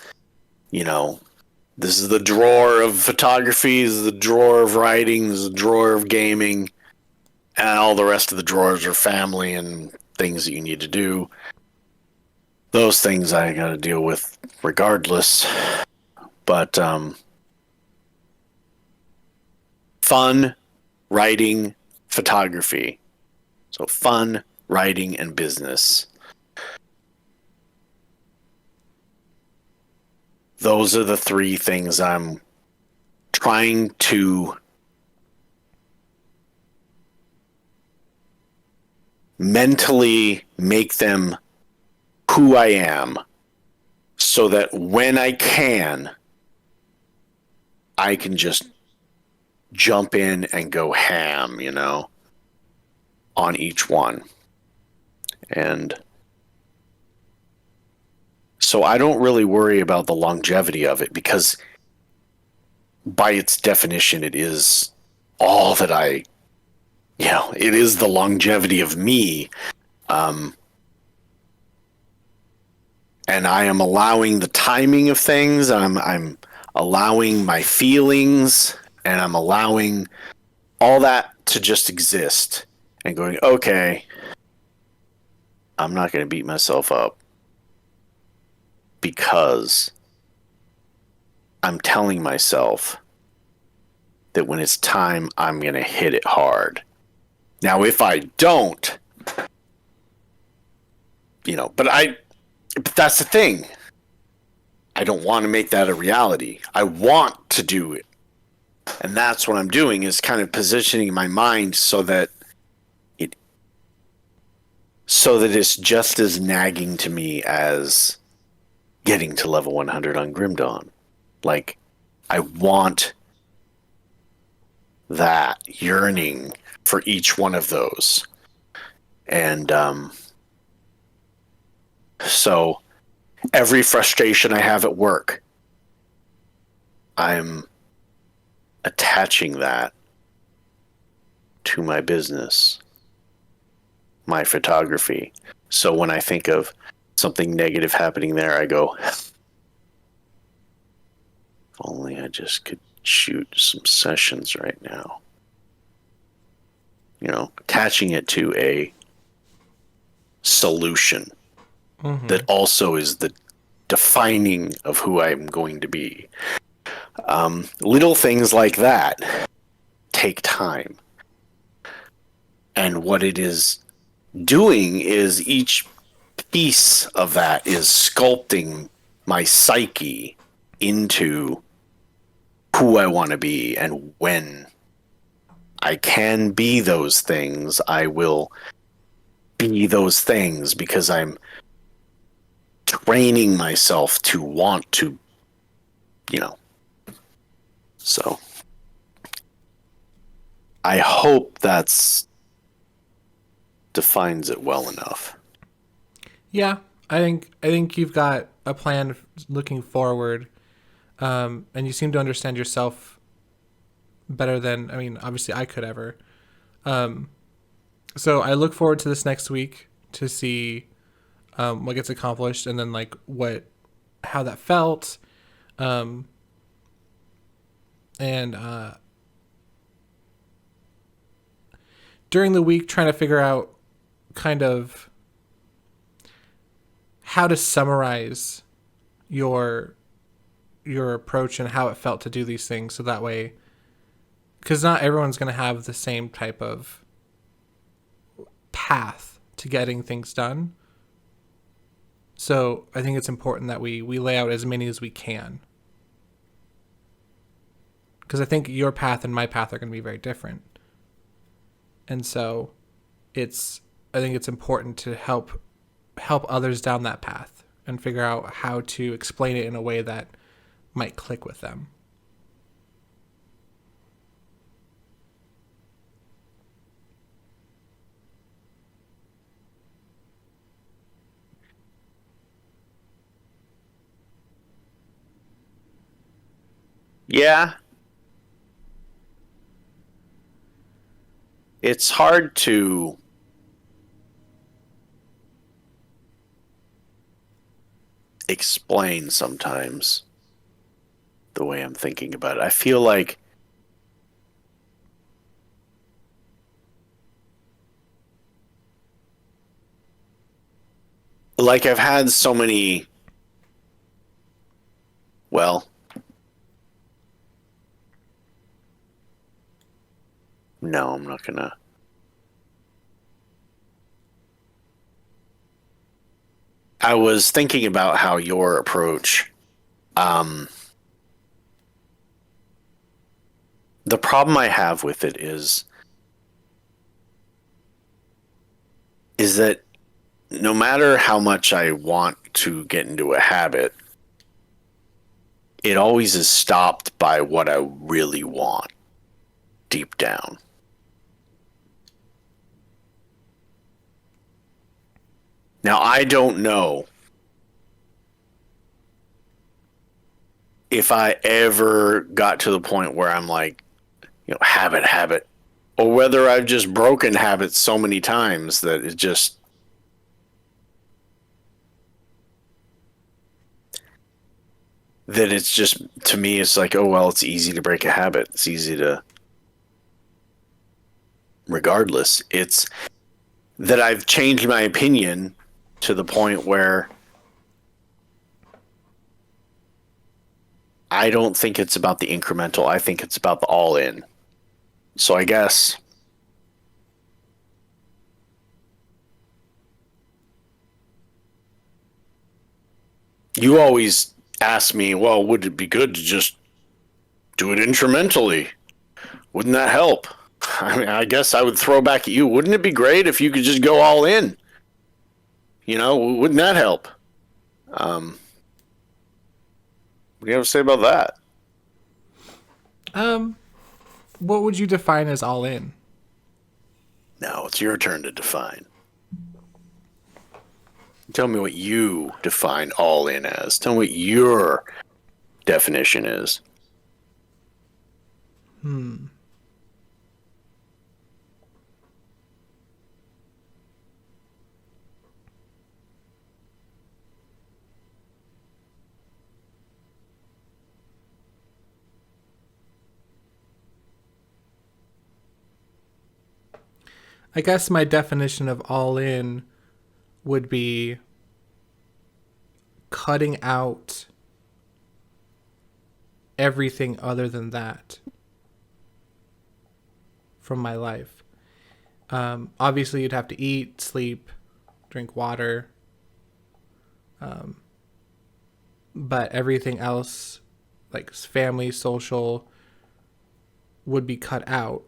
the drawer of photography. This is the drawer of writing. This is the drawer of gaming, and all the rest of the drawers are family and things that you need to do. Those things I got to deal with regardless. But fun, writing, photography. So fun, writing, and business. Those are the three things I'm trying to mentally make them who I am so that when I can just jump in and go ham, on each one. And so I don't really worry about the longevity of it because by its definition, it is all that it is the longevity of me. And I am allowing the timing of things. I'm allowing my feelings and I'm allowing all that to just exist. And going, okay, I'm not going to beat myself up because I'm telling myself that when it's time, I'm going to hit it hard. Now, if I don't, but that's the thing. I don't want to make that a reality. I want to do it. And that's what I'm doing, is kind of positioning my mind it so that it's just as nagging to me as getting to level 100 on Grim Dawn. Like, I want that yearning for each one of those. And so every frustration I have at work, I'm attaching that to my business, my photography. So when I think of something negative happening there, I go, if only I just could shoot some sessions right now. You know, attaching it to a solution that also is the defining of who I'm going to be. Little things like that take time. And what it is doing is each piece of that is sculpting my psyche into who I want to be. And when I can be those things, I will be those things, because I'm training myself to want to, you know. So I hope that's defines it well enough. Yeah, I think you've got a plan looking forward, and you seem to understand yourself better than, I mean, obviously I could ever. So I look forward to this next week to see what gets accomplished, and then like how that felt, and during the week trying to figure out kind of how to summarize your approach and how it felt to do these things, so that way, because not everyone's going to have the same type of path to getting things done. So I think it's important that we lay out as many as we can, because I think your path and my path are going to be very different. And so I think it's important to help others down that path and figure out how to explain it in a way that might click with them. Yeah. It's hard to explain sometimes the way I'm thinking about it. I feel like I've had so many, well, no, I'm not gonna. I was thinking about how your approach, the problem I have with it is that no matter how much I want to get into a habit, it always is stopped by what I really want deep down. Now, I don't know if I ever got to the point where I'm like, you know, habit, or whether I've just broken habits so many times that it just, that it's just, to me, it's like, oh, well, it's easy to break a habit. It's easy to, regardless. It's that I've changed my opinion to the point where I don't think it's about the incremental. I think it's about the all in. So I guess you always ask me, well, would it be good to just do it incrementally? Wouldn't that help? I mean, I guess I would throw back at you. Wouldn't it be great if you could just go all in? Wouldn't that help? What do you have to say about that? What would you define as all in? Now it's your turn to define. Tell me what you define all in as. Tell me what your definition is. I guess my definition of all in would be cutting out everything other than that from my life. Obviously, you'd have to eat, sleep, drink water. But everything else, like family, social, would be cut out.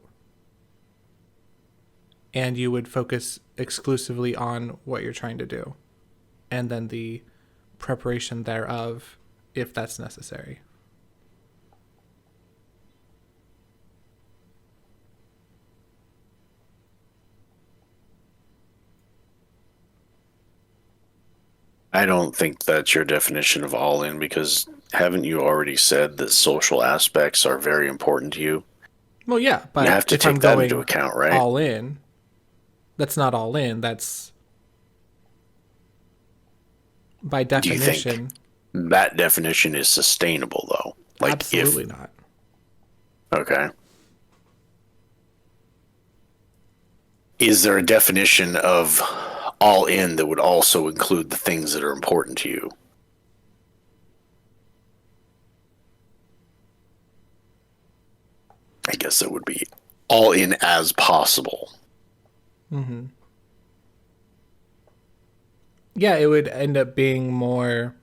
And you would focus exclusively on what you're trying to do. And then the preparation thereof, if that's necessary. I don't think that's your definition of all in because haven't you already said that social aspects are very important to you? Well, yeah, but You have to if I'm take that going into account, right? all in, that's not all in. That's by Do you definition. think that definition is sustainable, though? Like, Absolutely not. Okay. Is there a definition of all in that would also include the things that are important to you? I guess it would be all in as possible. Yeah, it would end up being more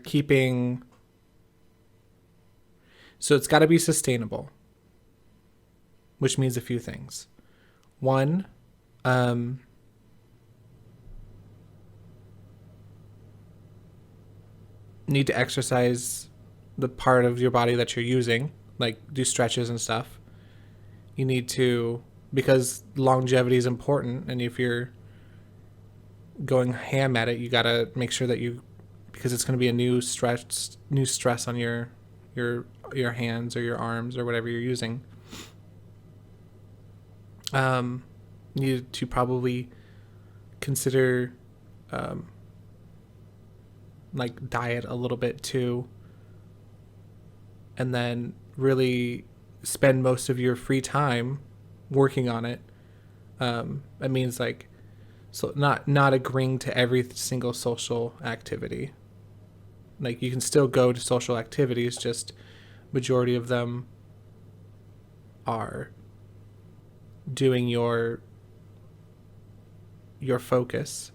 keeping. So it's got to be sustainable, which means a few things. One, need to exercise the part of your body that you're using, like do stretches and stuff. You need to, because longevity is important, and if you're going ham at it, you gotta make sure that because it's going to be a new stress on your hands or your arms or whatever you're using. You need to probably consider like diet a little bit too, and then really spend most of your free time working on it. It means like, so not agreeing to every single social activity. Like you can still go to social activities, just majority of them are doing your focus.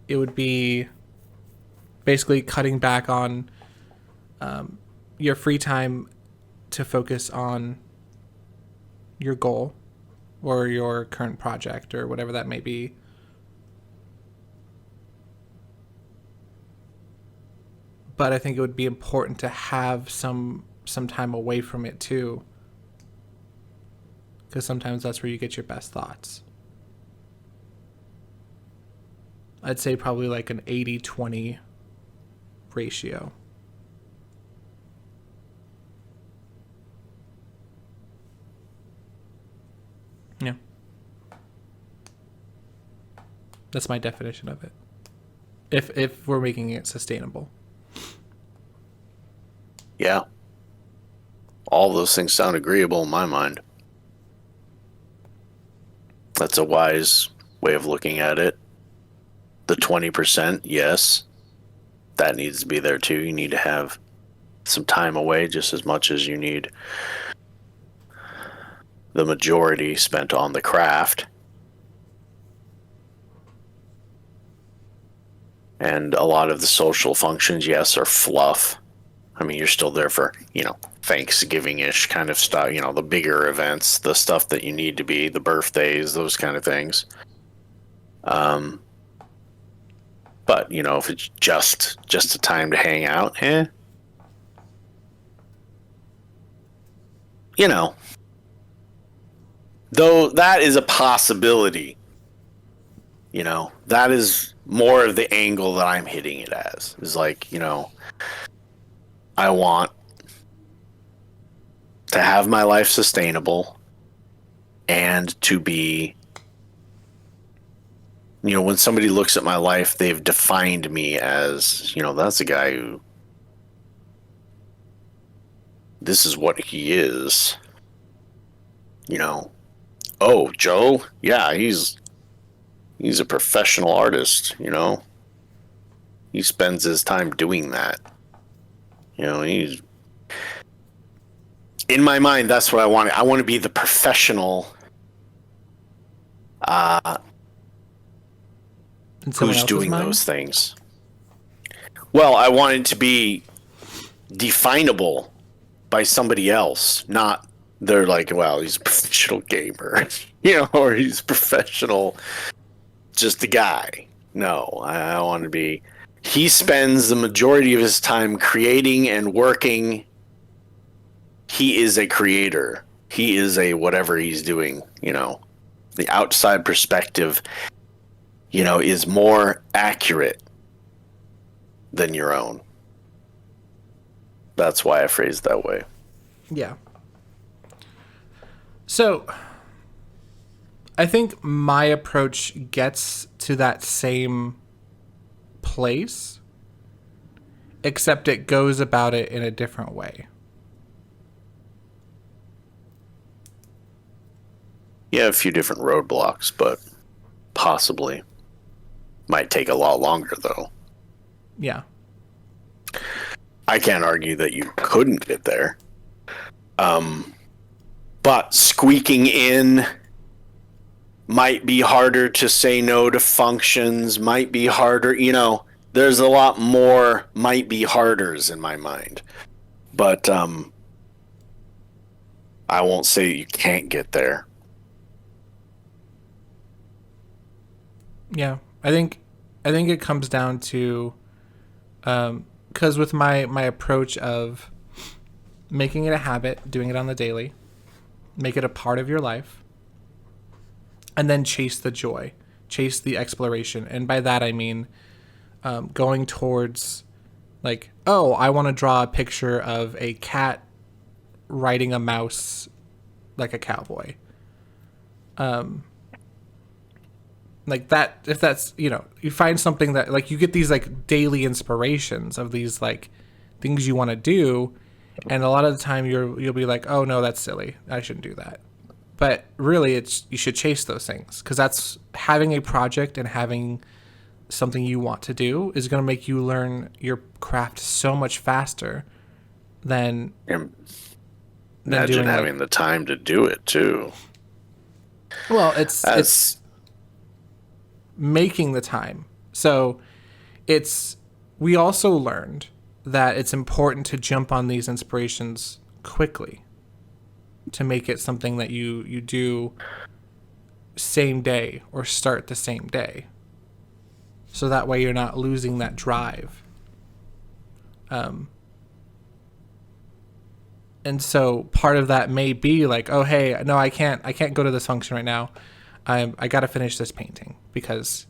It would be basically cutting back on your free time to focus on your goal or your current project or whatever that may be. But I think it would be important to have some time away from it too, because sometimes that's where you get your best thoughts. I'd say probably like an 80-20 ratio. Yeah. That's my definition of it. If we're making it sustainable. Yeah. All those things sound agreeable in my mind. That's a wise way of looking at it. The 20%, yes. that needs to be there too. You need to have some time away just as much as you need the majority spent on the craft. And a lot of the social functions, yes, are fluff. I mean, you're still there for, Thanksgiving-ish kind of stuff, the bigger events, the stuff that you need to be, the birthdays, those kind of things. But, if it's just a time to hang out, though that is a possibility, that is more of the angle that I'm hitting it as, is like, I want to have my life sustainable and to be, when somebody looks at my life, they've defined me as, that's a guy who, this is what he is. Oh, Joe, yeah, he's a professional artist, He spends his time doing that. He's... In my mind, that's what I want. I want to be the professional who's doing those things. Well, I want it to be definable by somebody else, not they're like, well, he's a professional gamer, or he's professional, just a guy. No, I want to be, he spends the majority of his time creating and working. He is a creator. He is a whatever he's doing, the outside perspective, is more accurate than your own. That's why I phrased that way. Yeah. So, I think my approach gets to that same place, except it goes about it in a different way. Yeah, a few different roadblocks, but possibly. Might take a lot longer, though. Yeah. I can't argue that you couldn't get there. But squeaking in might be harder to say no to functions, might be harder, there's a lot more might be harders in my mind. But I won't say you can't get there. Yeah, I think it comes down to, because with my approach of making it a habit, doing it on the daily, make it a part of your life, and then chase the joy, chase the exploration. And by that I mean going towards, like, oh, I want to draw a picture of a cat riding a mouse like a cowboy. Like that, if that's, you find something that, like, you get these, like, daily inspirations of these, like, things you want to do, and a lot of the time you'll be like, oh no, that's silly, I shouldn't do that. But really, you should chase those things, because that's having a project and having something you want to do is going to make you learn your craft so much faster than imagine having the time to do it too. Well, it's making the time. So we also learned that it's important to jump on these inspirations quickly to make it something that you do same day or start the same day. So that way you're not losing that drive. And so part of that may be like, oh, hey, no, I can't go to this function right now. I got to finish this painting because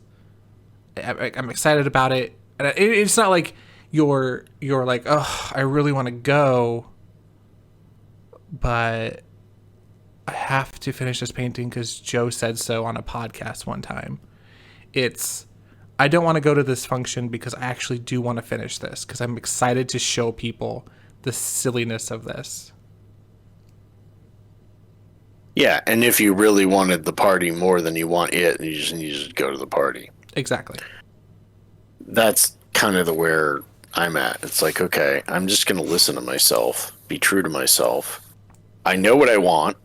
I'm excited about it. And it's not like you're like, oh, I really want to go, but I have to finish this painting because Joe said so on a podcast one time. It's, I don't want to go to this function because I actually do want to finish this because I'm excited to show people the silliness of this. Yeah, and if you really wanted the party more than you want it, you just go to the party. Exactly. That's kind of where I'm at. It's like, okay, I'm just going to listen to myself, be true to myself. I know what I want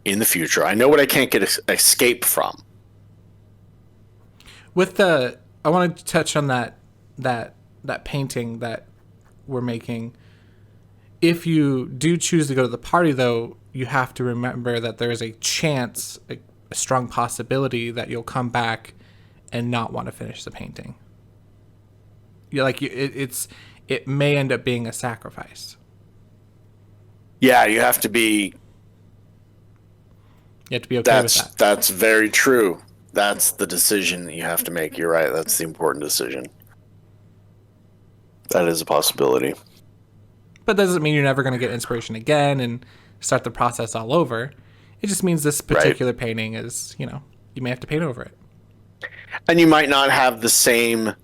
in the future. I know what I can't get escape from. I wanted to touch on that painting that we're making. If you do choose to go to the party, though, you have to remember that there is a chance, a strong possibility that you'll come back and not want to finish the painting. It may end up being a sacrifice. Yeah, you have to be. You have to be okay with that. That's very true. That's the decision that you have to make. You're right. That's the important decision. That is a possibility. But that doesn't mean you're never going to get inspiration again and start the process all over. It just means this particular painting is, you may have to paint over it. And you might not have the same,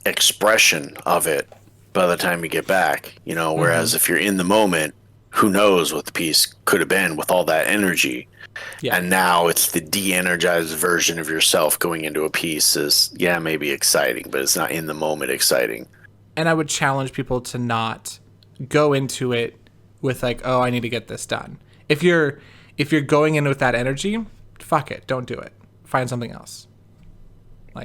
expression of it by the time you get back, whereas if you're in the moment, who knows what the piece could have been with all that energy. Yeah. And now it's the de-energized version of yourself going into a piece is, maybe exciting, but it's not in the moment exciting. And I would challenge people to not go into it with like, oh, I need to get this done. If you're going in with that energy, fuck it, don't do it. Find something else.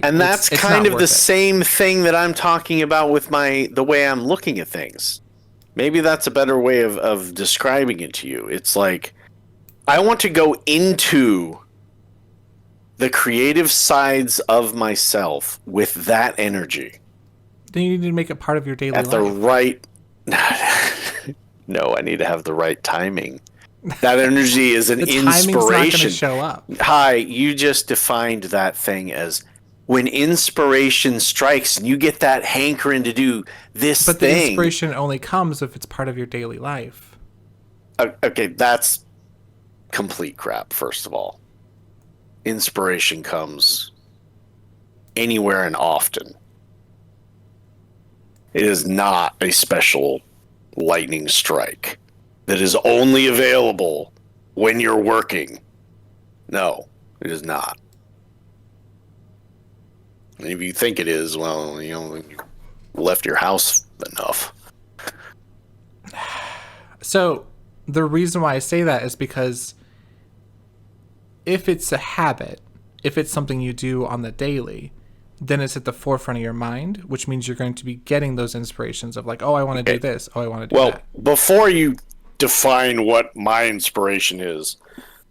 And that's kind of the same thing that I'm talking about with the way I'm looking at things. Maybe that's a better way of describing it to you. It's like, I want to go into the creative sides of myself with that energy. Then you need to make it part of your daily life. At the right... No, I need to have the right timing. That energy is an inspiration. Timing's not going to show up. Hi, you just defined that thing as when inspiration strikes and you get that hankering to do this thing. But the inspiration only comes if it's part of your daily life. Okay, that's complete crap, first of all. Inspiration comes anywhere and often. It is not a special lightning strike that is only available when you're working. No, it is not. And if you think it is, well, you left your house enough. So the reason why I say that is because if it's a habit, if it's something you do on the daily, then it's at the forefront of your mind, which means you're going to be getting those inspirations of like, oh, I want to do this. Oh, I want to do that. Well, before you define what my inspiration is,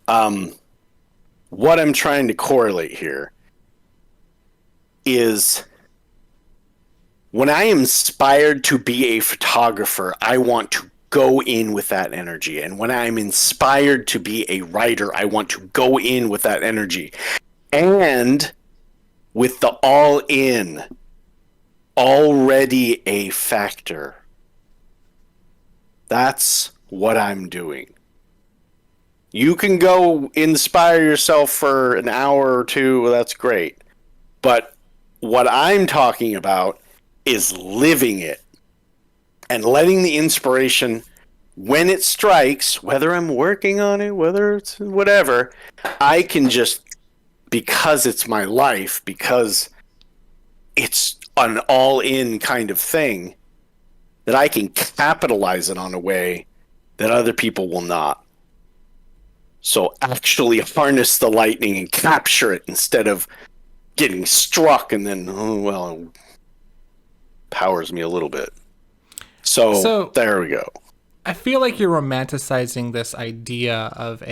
what I'm trying to correlate here is when I am inspired to be a photographer, I want to go in with that energy. And when I'm inspired to be a writer, I want to go in with that energy. And with the all in already a factor, that's what I'm doing. You can go inspire yourself for an hour or two, well, that's great. But what I'm talking about is living it and letting the inspiration, when it strikes, whether I'm working on it, whether it's whatever, I can just, because it's my life, because it's an all-in kind of thing, that I can capitalize it on a way that other people will not. So actually harness the lightning and capture it instead of getting struck and then, it powers me a little bit. So there we go. I feel like you're romanticizing this idea of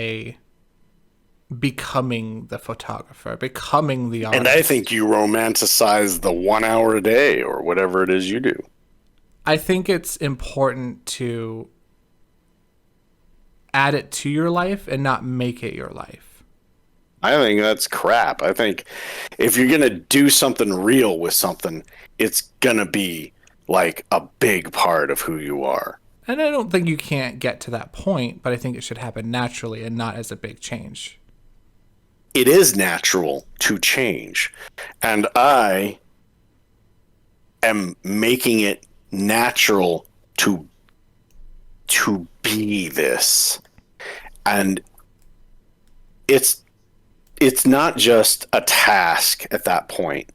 becoming the photographer, becoming the artist. And I think you romanticize the 1 hour a day or whatever it is you do. I think it's important to add it to your life and not make it your life. I think that's crap. I think if you're going to do something real with something, it's going to be like a big part of who you are. And I don't think you can't get to that point, but I think it should happen naturally and not as a big change. It is natural to change. And I am making it natural to be this. And it's not just a task at that point.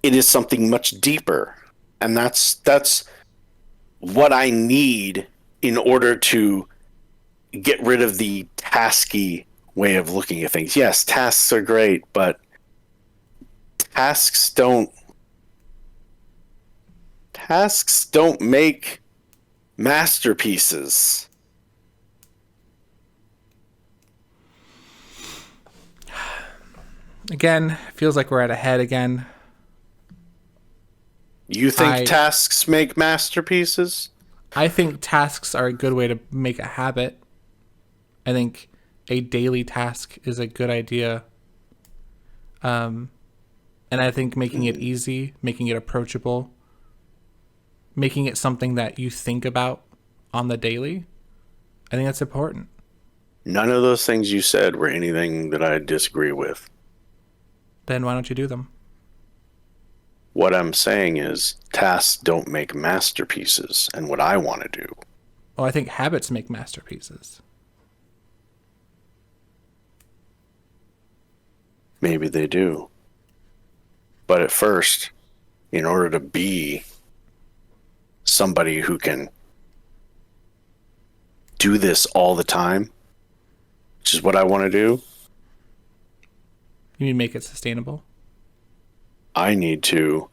It is something much deeper. And that's what I need in order to get rid of the tasky way of looking at things. Yes, tasks are great, but tasks don't make masterpieces. Again, feels like we're at a head again. You think tasks make masterpieces? I think tasks are a good way to make a habit. I think a daily task is a good idea. And I think making it easy, making it approachable, making it something that you think about on the daily, I think that's important. None of those things you said were anything that I disagree with. Then why don't you do them? What I'm saying is tasks don't make masterpieces, and what I want to do. Well, I think habits make masterpieces. Maybe they do. But at first, in order to be somebody who can do this all the time, which is what I want to do, You need to make it sustainable. I need to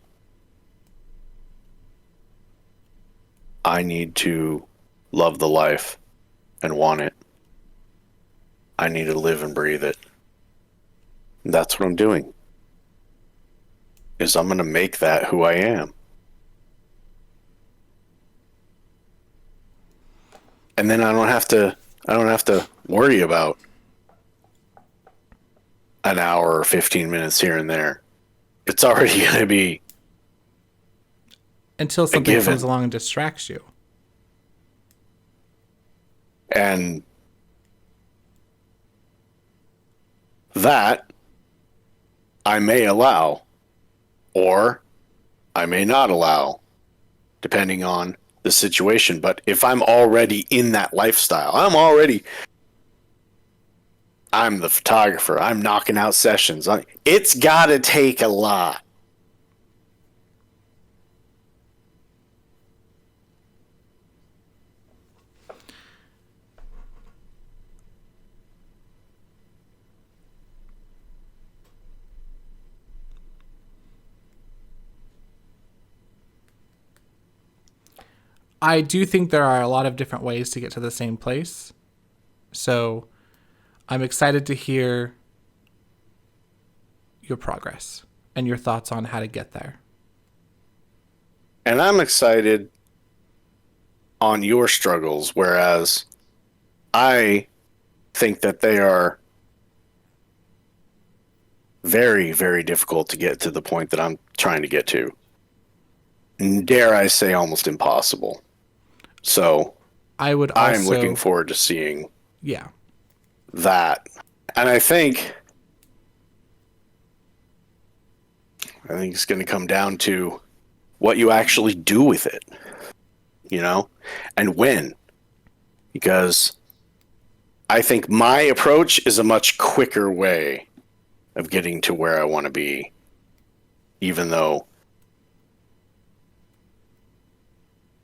love the life and want it. I need to live and breathe it. And that's what I'm doing. Is I'm going to make that who I am. And then I don't have to worry about an hour or 15 minutes here and there. It's already going to be Until something comes along and distracts you. And that I may allow, or I may not allow, depending on the situation. But if I'm already in that lifestyle, I'm the photographer, I'm knocking out sessions, it's got to take a lot. I do think there are a lot of different ways to get to the same place. So I'm excited to hear your progress and your thoughts on how to get there. And I'm excited on your struggles, whereas I think that they are very, very difficult to get to the point that I'm trying to get to. And dare I say almost impossible. So I would also, I'm looking forward to seeing yeah, that. And I think it's going to come down to what you actually do with it, and when. Because I think my approach is a much quicker way of getting to where I want to be, even though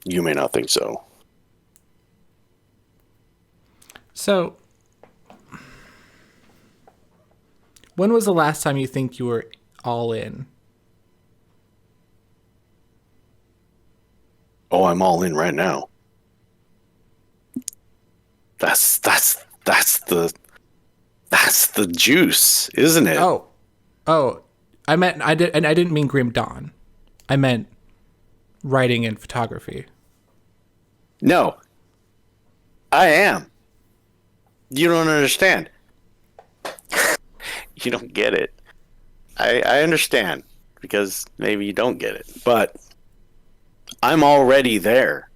you may not think so. So, when was the last time you think you were all in? Oh, I'm all in right now. That's the juice, isn't it? Oh, I didn't mean Grim Dawn. I meant writing and photography. No, I am. You don't understand. You don't get it. I understand, because maybe you don't get it, but I'm already there.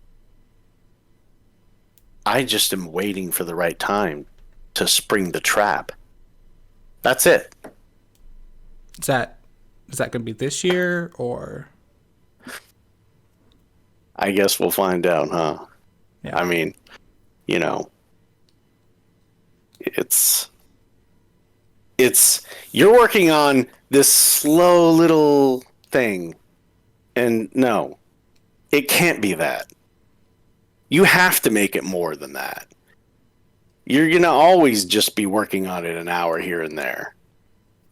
I just am waiting for the right time to spring the trap. That's it. Is that going to be this year or? I guess we'll find out, huh? Yeah. I mean, it's you're working on this slow little thing. And no, it can't be that. You have to make it more than that. You're going to always just be working on it an hour here and there.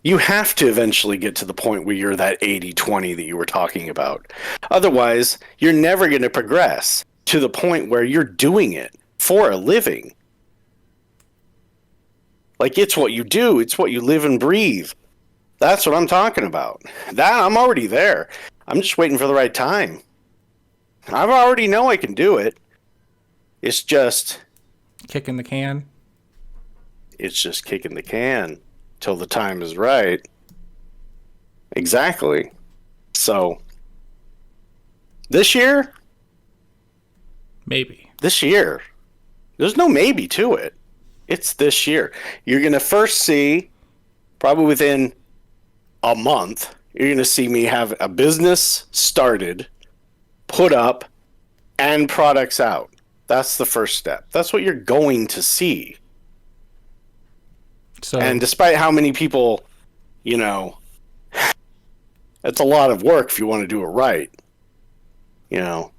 You have to eventually get to the point where you're that 80-20 that you were talking about. Otherwise, you're never going to progress to the point where you're doing it for a living. Like, it's what you do. It's what you live and breathe. That's what I'm talking about. That I'm already there. I'm just waiting for the right time. I already know I can do it. It's just Kicking the can. Kicking the can till the time is right. Exactly. So, this year, Maybe. there's no maybe to it. It's this year. You're going to first see, probably within a month, you're going to see me have a business started, put up, and products out. That's the first step. That's what you're going to see. So, And despite how many people, you know, it's a lot of work if you want to do it right. You know,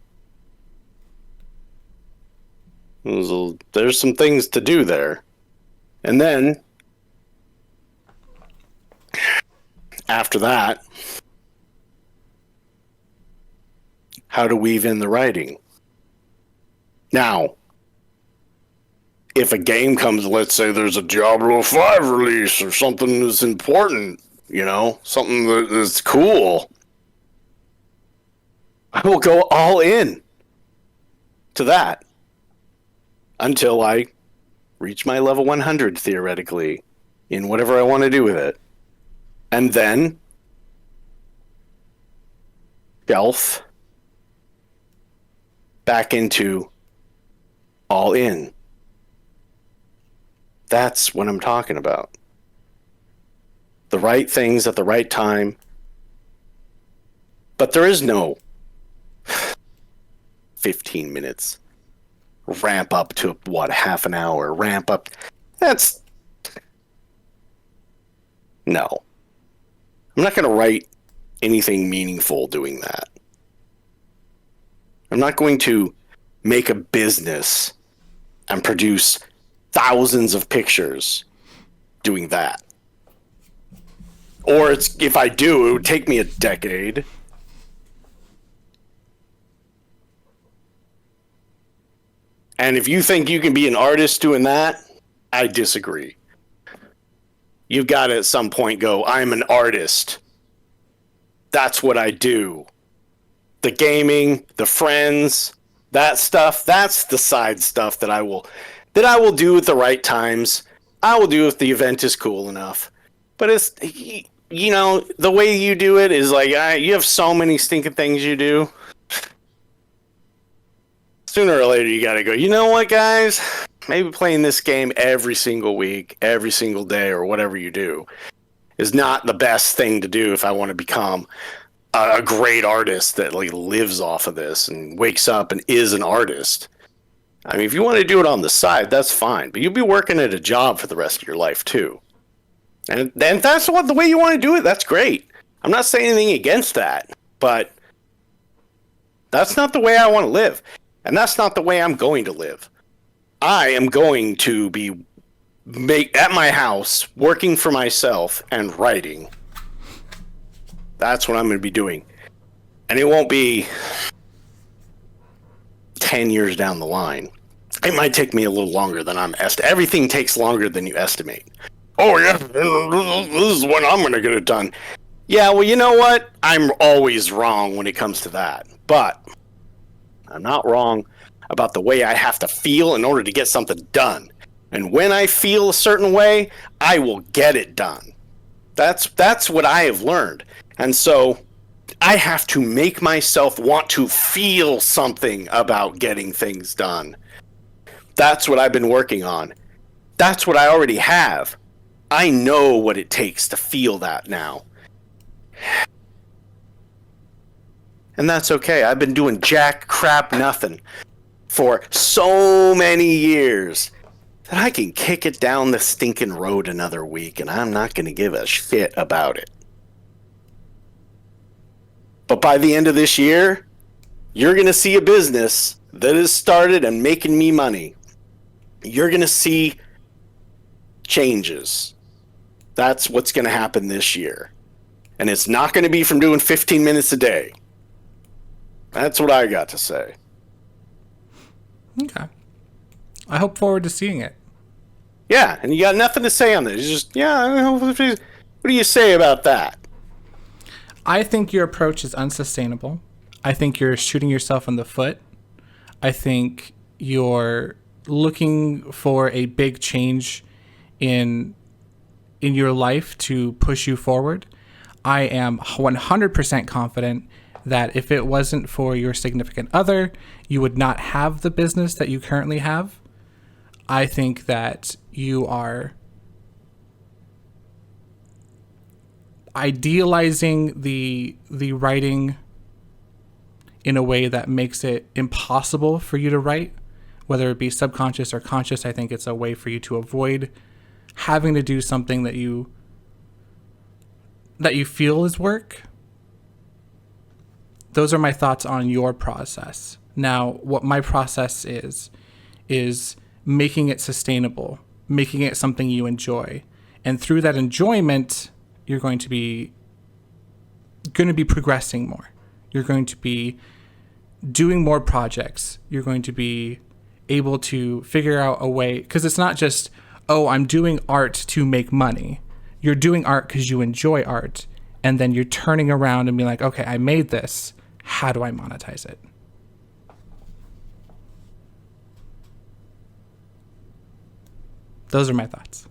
there's some things to do there. And then, after that, how to weave in the writing. Now, if a game comes, let's say there's a Diablo 5 release or something that's important, you know, something that's cool, I will go all in to that until I reach my level 100, theoretically, in whatever I want to do with it. And then shelf back into all in. That's what I'm talking about. The right things at the right time. But there is no 15 minutes. Ramp up to, what, half an hour? Ramp up. That's... No. I'm not going to write anything meaningful doing that. I'm not going to make a business and produce thousands of pictures doing that. Or if I do, it would take me a decade. And if you think you can be an artist doing that, I disagree. You've got to at some point go, I'm an artist. That's what I do. The gaming, the friends, that stuff, that's the side stuff that I will do at the right times. I will do if the event is cool enough. But it's, you know, the way you do it is like, you have so many stinking things you do. Sooner or later, you got to go, you know what, guys? Maybe playing this game every single week, every single day, or whatever you do is not the best thing to do if I want to become a great artist that like lives off of this and wakes up and is an artist. I mean, if you want to do it on the side, that's fine, but you'll be working at a job for the rest of your life too. And that's the way you want to do it. That's great. I'm not saying anything against that, but that's not the way I want to live. And that's not the way I'm going to live. I am going to be at my house, working for myself and writing. That's what I'm going to be doing. And it won't be 10 years down the line. It might take me a little longer than I'm estimating. Everything takes longer than you estimate. Oh, yeah, this is when I'm going to get it done. Yeah, well, you know what? I'm always wrong when it comes to that. But I'm not wrong about the way I have to feel in order to get something done. And when I feel a certain way, I will get it done. That's what I have learned. And so I have to make myself want to feel something about getting things done. That's what I've been working on. That's what I already have. I know what it takes to feel that now. And that's okay. I've been doing jack crap nothing for so many years that I can kick it down the stinking road another week and I'm not going to give a shit about it. But by the end of this year, you're going to see a business that is started and making me money. You're going to see changes. That's what's going to happen this year. And it's not going to be from doing 15 minutes a day. That's what I got to say. Okay. I hope forward to seeing it. Yeah, and you got nothing to say on this. It's just, yeah, what do you say about that? I think your approach is unsustainable. I think you're shooting yourself in the foot. I think you're looking for a big change in your life to push you forward. I am 100% confident that if it wasn't for your significant other, you would not have the business that you currently have. I think that you are idealizing the writing in a way that makes it impossible for you to write, whether it be subconscious or conscious. I think it's a way for you to avoid having to do something that you feel is work. Those are my thoughts on your process. Now, what my process is making it sustainable, making it something you enjoy. And through that enjoyment, you're going to be progressing more. You're going to be doing more projects. You're going to be able to figure out a way, because it's not just, oh, I'm doing art to make money. You're doing art because you enjoy art. And then you're turning around and being like, okay, I made this. How do I monetize it? Those are my thoughts.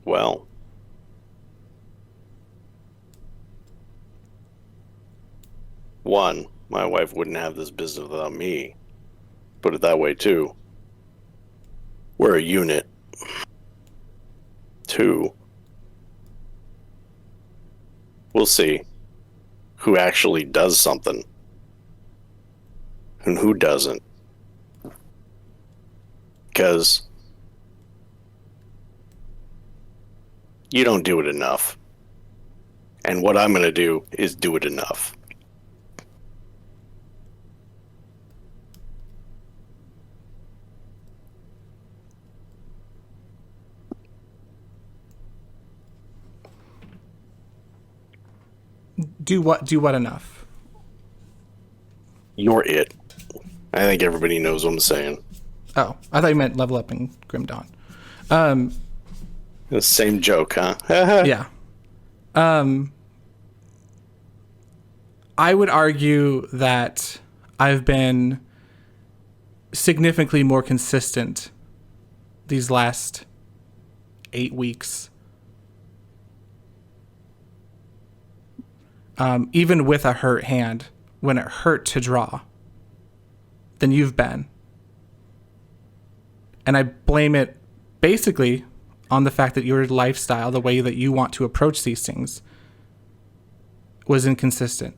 Well, one, my wife wouldn't have this business without me. Put it that way, too. We're a unit. Two, we'll see who actually does something and who doesn't. Because you don't do it enough. And what I'm going to do is do it enough. Do what enough? You're it. I think everybody knows what I'm saying. Oh, I thought you meant level up in Grim Dawn. The same joke, huh? Yeah. I would argue that I've been significantly more consistent these last 8 weeks. Even with a hurt hand, when it hurt to draw, than you've been. And I blame it basically on the fact that your lifestyle, the way that you want to approach these things, was inconsistent.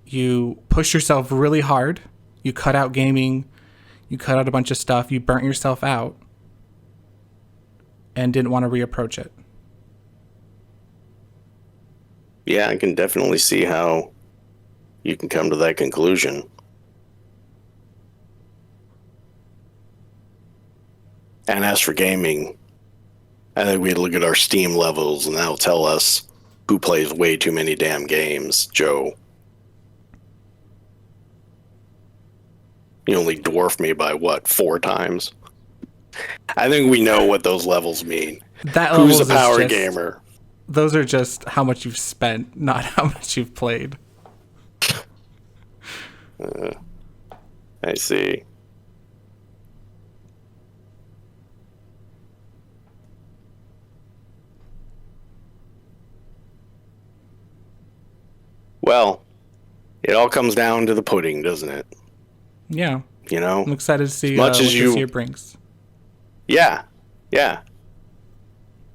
You push yourself really hard. You cut out gaming. You cut out a bunch of stuff. You burnt yourself out and didn't want to reapproach it. Yeah, I can definitely see how you can come to that conclusion. And as for gaming, I think we look at our Steam levels and that'll tell us who plays way too many damn games. Joe. You only dwarf me by what, 4 times? I think we know what those levels mean. That Who's a levels is power just- gamer? Those are just how much you've spent, not how much you've played. I see. Well, it all comes down to the pudding, doesn't it? Yeah. You know? I'm excited to see much what as this you- year brings. Yeah.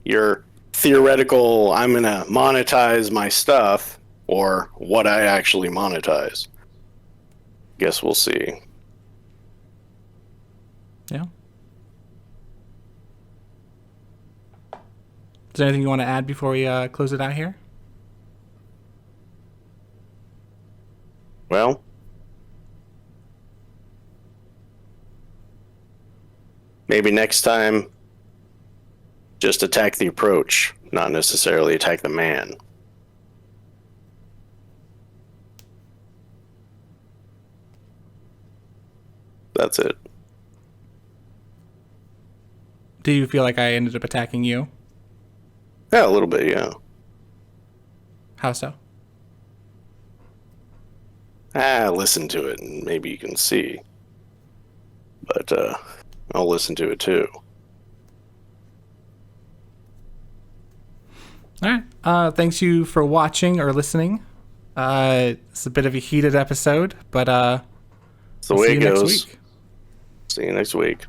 Your theoretical, I'm going to monetize my stuff, or what I actually monetize. Guess we'll see. Yeah. Is there anything you want to add before we close it out here? Well, maybe next time, just attack the approach, not necessarily attack the man. That's it. Do you feel like I ended up attacking you? Yeah, a little bit, yeah. How so? Listen to it and maybe you can see. But, I'll listen to it too. All right. Thanks you for watching or listening. It's a bit of a heated episode, but It's the we'll way see it you next goes. week. See you next week.